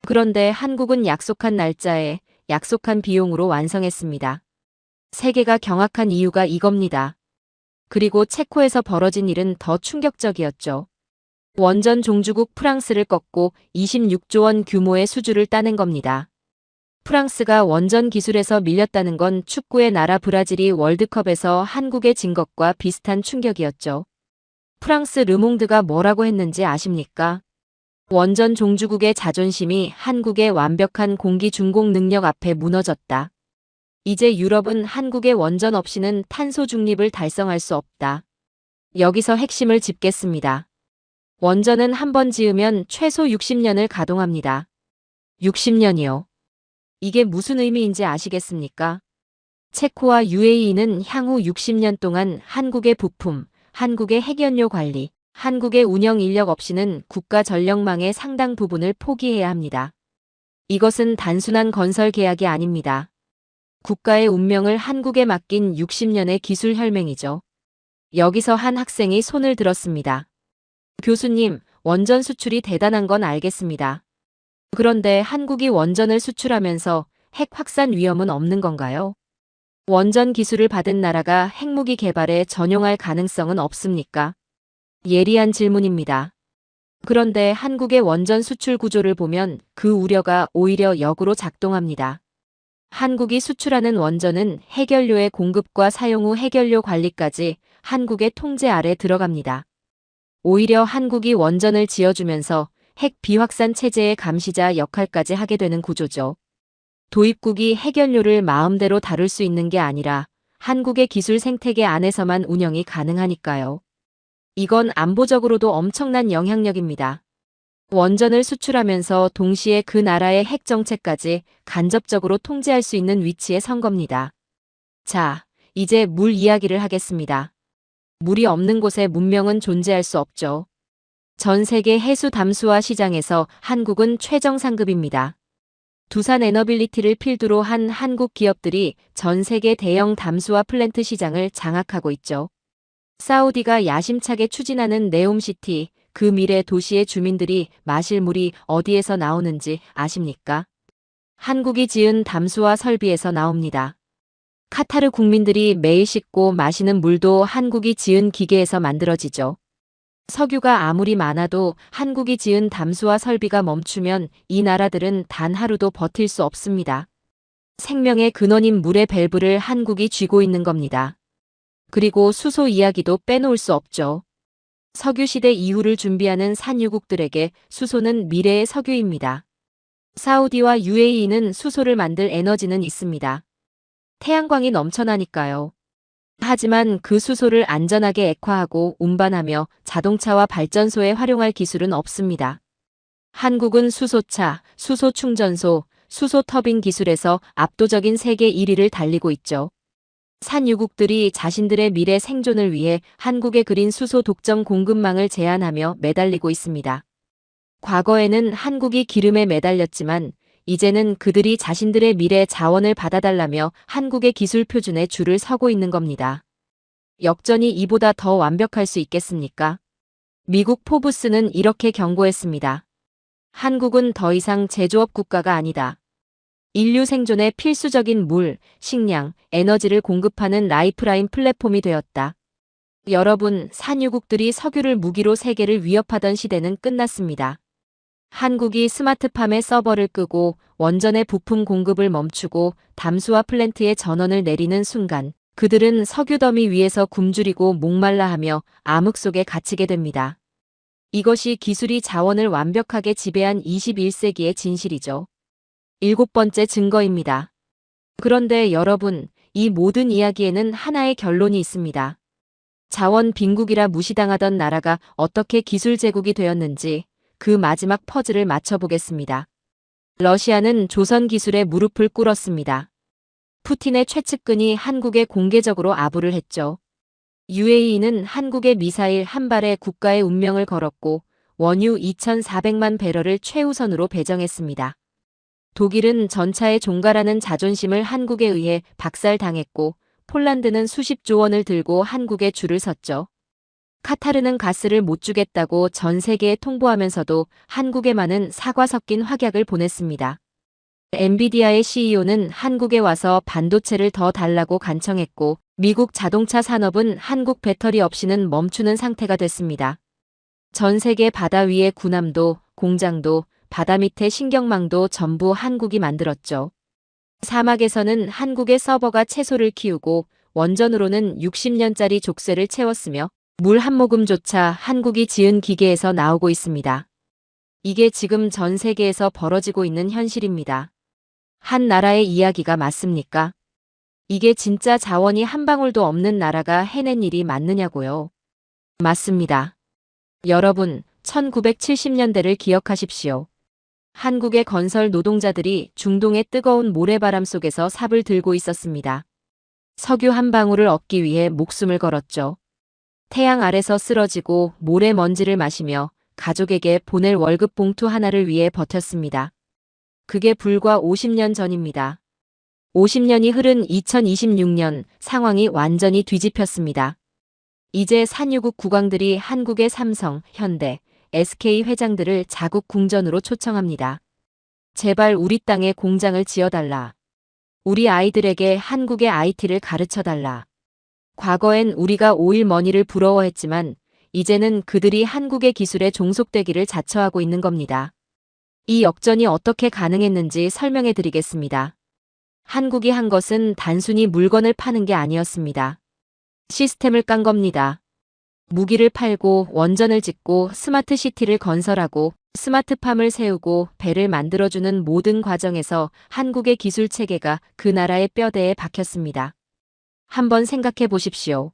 [SPEAKER 3] 그런데 한국은 약속한 날짜에 약속한 비용으로 완성했습니다. 세계가 경악한 이유가 이겁니다. 그리고 체코에서 벌어진 일은 더 충격적이었죠. 원전 종주국 프랑스를 꺾고 26조 원 규모의 수주를 따낸 겁니다. 프랑스가 원전 기술에서 밀렸다는 건 축구의 나라 브라질이 월드컵에서 한국에 진 것과 비슷한 충격이었죠. 프랑스 르몽드가 뭐라고 했는지 아십니까? 원전 종주국의 자존심이 한국의 완벽한 공기 준공 능력 앞에 무너졌다. 이제 유럽은 한국의 원전 없이는 탄소 중립을 달성할 수 없다. 여기서 핵심을 짚겠습니다. 원전은 한 번 지으면 최소 60년을 가동합니다. 60년이요. 이게 무슨 의미인지 아시겠습니까? 체코와 UAE는 향후 60년 동안 한국의 부품, 한국의 핵연료 관리, 한국의 운영 인력 없이는 국가 전력망의 상당 부분을 포기해야 합니다. 이것은 단순한 건설 계약이 아닙니다. 국가의 운명을 한국에 맡긴 60년의 기술 혈맹이죠. 여기서 한 학생이 손을 들었습니다. 교수님, 원전 수출이 대단한 건 알겠습니다. 그런데 한국이 원전을 수출하면서 핵 확산 위험은 없는 건가요? 원전 기술을 받은 나라가 핵무기 개발에 전용할 가능성은 없습니까? 예리한 질문입니다. 그런데 한국의 원전 수출 구조를 보면 그 우려가 오히려 역으로 작동합니다. 한국이 수출하는 원전은 핵연료의 공급과 사용 후 핵연료 관리까지 한국의 통제 아래 들어갑니다. 오히려 한국이 원전을 지어주면서 핵 비확산 체제의 감시자 역할까지 하게 되는 구조죠. 도입국이 핵연료를 마음대로 다룰 수 있는 게 아니라 한국의 기술 생태계 안에서만 운영이 가능하니까요. 이건 안보적으로도 엄청난 영향력입니다. 원전을 수출하면서 동시에 그 나라의 핵 정책까지 간접적으로 통제할 수 있는 위치에 선 겁니다. 자, 이제 물 이야기를 하겠습니다. 물이 없는 곳에 문명은 존재할 수 없죠. 전 세계 해수 담수화 시장에서 한국은 최정 상급입니다. 두산 에너빌리티를 필두로 한 한국 기업들이 전 세계 대형 담수화 플랜트 시장을 장악하고 있죠. 사우디가 야심차게 추진하는 네옴시티, 그 미래 도시의 주민들이 마실 물이 어디에서 나오는지 아십니까? 한국이 지은 담수화 설비에서 나옵니다. 카타르 국민들이 매일 씻고 마시는 물도 한국이 지은 기계에서 만들어지죠. 석유가 아무리 많아도 한국이 지은 담수화 설비가 멈추면 이 나라들은 단 하루도 버틸 수 없습니다. 생명의 근원인 물의 밸브를 한국이 쥐고 있는 겁니다. 그리고 수소 이야기도 빼놓을 수 없죠. 석유시대 이후를 준비하는 산유국들에게 수소는 미래의 석유입니다. 사우디와 UAE는 수소를 만들 에너지는 있습니다. 태양광이 넘쳐나니까요. 하지만 그 수소를 안전하게 액화하고 운반하며 자동차와 발전소에 활용할 기술은 없습니다. 한국은 수소차, 수소충전소, 수소터빈 기술에서 압도적인 세계 1위를 달리고 있죠. 산유국들이 자신들의 미래 생존을 위해 한국에 그린 수소 독점 공급망을 제한하며 매달리고 있습니다. 과거에는 한국이 기름에 매달렸지만 이제는 그들이 자신들의 미래 자원을 받아달라며 한국의 기술 표준에 줄을 서고 있는 겁니다. 역전이 이보다 더 완벽할 수 있겠습니까? 미국 포브스는 이렇게 경고했습니다. 한국은 더 이상 제조업 국가가 아니다. 인류 생존에 필수적인 물, 식량, 에너지를 공급하는 라이프라인 플랫폼이 되었다. 여러분, 산유국들이 석유를 무기로 세계를 위협하던 시대는 끝났습니다. 한국이 스마트팜의 서버를 끄고 원전의 부품 공급을 멈추고 담수화 플랜트의 전원을 내리는 순간 그들은 석유 더미 위에서 굶주리고 목말라하며 암흑 속에 갇히게 됩니다. 이것이 기술이 자원을 완벽하게 지배한 21세기의 진실이죠. 7번째 증거입니다. 그런데 여러분, 이 모든 이야기에는 하나의 결론이 있습니다. 자원 빈국이라 무시당하던 나라가 어떻게 기술 제국이 되었는지 그 마지막 퍼즐을 맞춰보겠습니다. 러시아는 조선 기술에 무릎을 꿇었습니다. 푸틴의 최측근이 한국에 공개적으로 아부를 했죠. UAE는 한국의 미사일 한 발에 국가의 운명을 걸었고 원유 2,400만 배럴을 최우선으로 배정했습니다. 독일은 전차의 종가라는 자존심을 한국에 의해 박살당했고 폴란드는 수십조 원을 들고 한국에 줄을 섰죠. 카타르는 가스를 못 주겠다고 전 세계에 통보하면서도 한국에만은 사과 섞인 확약을 보냈습니다. 엔비디아의 CEO는 한국에 와서 반도체를 더 달라고 간청했고 미국 자동차 산업은 한국 배터리 없이는 멈추는 상태가 됐습니다. 전 세계 바다 위의 군함도 공장도 바다 밑의 신경망도 전부 한국이 만들었죠. 사막에서는 한국의 서버가 채소를 키우고 원전으로는 60년짜리 족쇄를 채웠으며 물 한 모금조차 한국이 지은 기계에서 나오고 있습니다. 이게 지금 전 세계에서 벌어지고 있는 현실입니다. 한 나라의 이야기가 맞습니까? 이게 진짜 자원이 한 방울도 없는 나라가 해낸 일이 맞느냐고요? 맞습니다. 여러분, 1970년대를 기억하십시오. 한국의 건설 노동자들이 중동의 뜨거운 모래바람 속에서 삽을 들고 있었습니다. 석유 한 방울을 얻기 위해 목숨을 걸었죠. 태양 아래서 쓰러지고 모래먼지를 마시며 가족에게 보낼 월급 봉투 하나를 위해 버텼습니다. 그게 불과 50년 전입니다. 50년이 흐른 2026년 상황이 완전히 뒤집혔습니다. 이제 산유국 국왕들이 한국의 삼성, 현대, SK 회장들을 자국 궁전으로 초청합니다. 제발 우리 땅에 공장을 지어달라. 우리 아이들에게 한국의 IT를 가르쳐달라. 과거엔 우리가 오일머니를 부러워했지만 이제는 그들이 한국의 기술에 종속되기를 자처하고 있는 겁니다. 이 역전이 어떻게 가능했는지 설명해 드리겠습니다. 한국이 한 것은 단순히 물건을 파는 게 아니었습니다. 시스템을 깐 겁니다. 무기를 팔고 원전을 짓고 스마트시티를 건설하고 스마트팜을 세우고 배를 만들어주는 모든 과정에서 한국의 기술 체계가 그 나라의 뼈대에 박혔습니다. 한번 생각해 보십시오.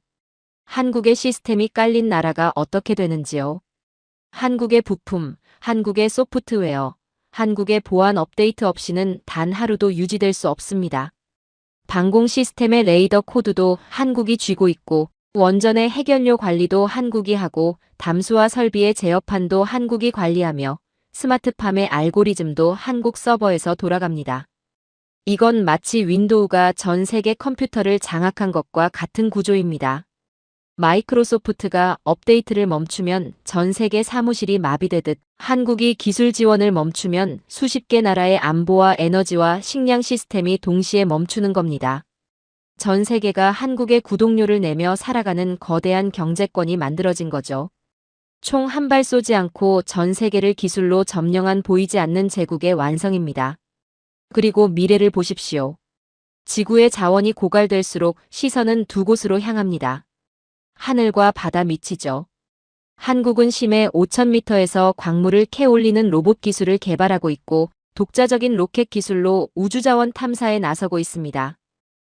[SPEAKER 3] 한국의 시스템이 깔린 나라가 어떻게 되는지요? 한국의 부품, 한국의 소프트웨어, 한국의 보안 업데이트 없이는 단 하루도 유지될 수 없습니다. 방공 시스템의 레이더 코드도 한국이 쥐고 있고 원전의 해결료 관리도 한국이 하고 담수화 설비의 제어판도 한국이 관리하며 스마트팜의 알고리즘도 한국 서버에서 돌아갑니다. 이건 마치 윈도우가 전 세계 컴퓨터를 장악한 것과 같은 구조입니다. 마이크로소프트가 업데이트를 멈추면 전 세계 사무실이 마비되듯 한국이 기술 지원을 멈추면 수십 개 나라의 안보와 에너지와 식량 시스템이 동시에 멈추는 겁니다. 전 세계가 한국에 구독료를 내며 살아가는 거대한 경제권이 만들어진 거죠. 총 한 발 쏘지 않고 전 세계를 기술로 점령한 보이지 않는 제국의 완성입니다. 그리고 미래를 보십시오. 지구의 자원이 고갈될수록 시선은 두 곳으로 향합니다. 하늘과 바다 밑이죠. 한국은 심해 5,000m에서 광물을 캐 올리는 로봇 기술을 개발하고 있고 독자적인 로켓 기술로 우주자원 탐사에 나서고 있습니다.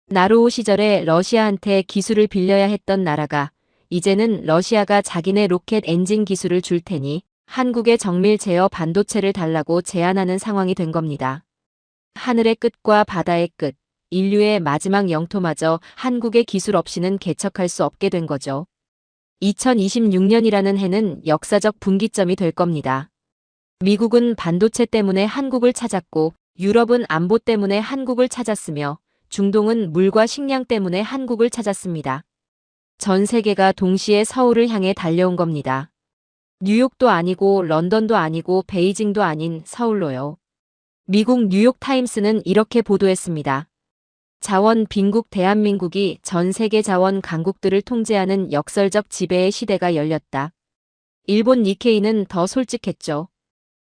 [SPEAKER 3] 나루호 시절에 러시아한테 기술을 빌려야 했던 나라가 이제는 러시아가 자기네 로켓 엔진 기술을 줄 테니 한국의 정밀 제어 반도체를 달라고 제안하는 상황이 된 겁니다. 하늘의 끝과 바다의 끝, 인류의 마지막 영토마저 한국의 기술 없이는 개척할 수 없게 된 거죠. 2026년이라는 해는 역사적 분기점이 될 겁니다. 미국은 반도체 때문에 한국을 찾았고 유럽은 안보 때문에 한국을 찾았으며 중동은 물과 식량 때문에 한국을 찾았습니다. 전 세계가 동시에 서울을 향해 달려온 겁니다. 뉴욕도 아니고 런던도 아니고 베이징도 아닌 서울로요. 미국 뉴욕타임스는 이렇게 보도했습니다. 자원 빈국 대한민국이 전 세계 자원 강국들을 통제하는 역설적 지배의 시대가 열렸다. 일본 니케이는 더 솔직했죠.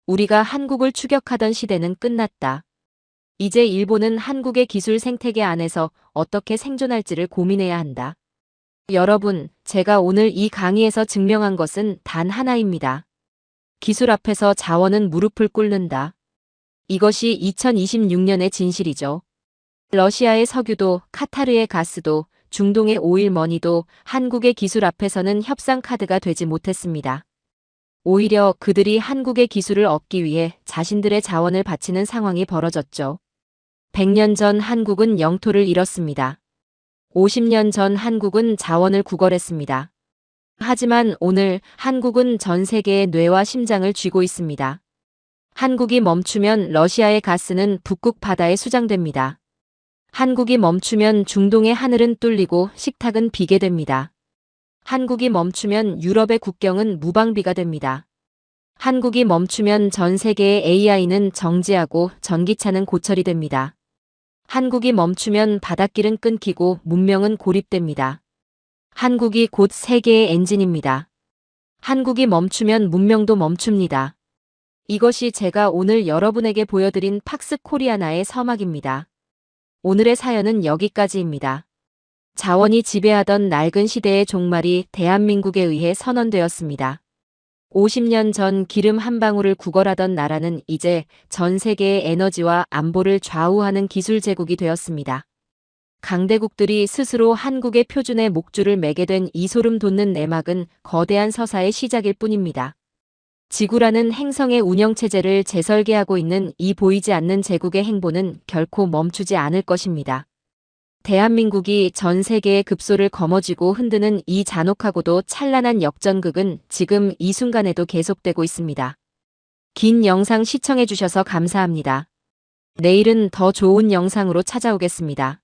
[SPEAKER 3] 우리가 한국을 추격하던 시대는 끝났다. 이제 일본은 한국의 기술 생태계 안에서 어떻게 생존할지를 고민해야 한다. 여러분, 제가 오늘 이 강의에서 증명한 것은 단 하나입니다. 기술 앞에서 자원은 무릎을 꿇는다. 이것이 2026년의 진실이죠. 러시아의 석유도, 카타르의 가스도, 중동의 오일머니도 한국의 기술 앞에서는 협상 카드가 되지 못했습니다. 오히려 그들이 한국의 기술을 얻기 위해 자신들의 자원을 바치는 상황이 벌어졌죠. 100년 전 한국은 영토를 잃었습니다. 50년 전 한국은 자원을 구걸했습니다. 하지만 오늘 한국은 전 세계의 뇌와 심장을 쥐고 있습니다. 한국이 멈추면 러시아의 가스는 북극 바다에 수장됩니다. 한국이 멈추면 중동의 하늘은 뚫리고 식탁은 비게 됩니다. 한국이 멈추면 유럽의 국경은 무방비가 됩니다. 한국이 멈추면 전 세계의 AI는 정지하고 전기차는 고철이 됩니다. 한국이 멈추면 바닷길은 끊기고 문명은 고립됩니다. 한국이 곧 세계의 엔진입니다. 한국이 멈추면 문명도 멈춥니다. 이것이 제가 오늘 여러분에게 보여드린 팍스 코리아나의 서막입니다. 오늘의 사연은 여기까지입니다. 자원이 지배하던 낡은 시대의 종말이 대한민국에 의해 선언되었습니다. 50년 전 기름 한 방울을 구걸하던 나라는 이제 전 세계의 에너지와 안보를 좌우하는 기술 제국이 되었습니다. 강대국들이 스스로 한국의 표준에 목줄을 매게 된 이 소름 돋는 내막은 거대한 서사의 시작일 뿐입니다. 지구라는 행성의 운영체제를 재설계하고 있는 이 보이지 않는 제국의 행보는 결코 멈추지 않을 것입니다. 대한민국이 전 세계의 급소를 거머쥐고 흔드는 이 잔혹하고도 찬란한 역전극은 지금 이 순간에도 계속되고 있습니다. 긴 영상 시청해주셔서 감사합니다. 내일은 더 좋은 영상으로 찾아오겠습니다.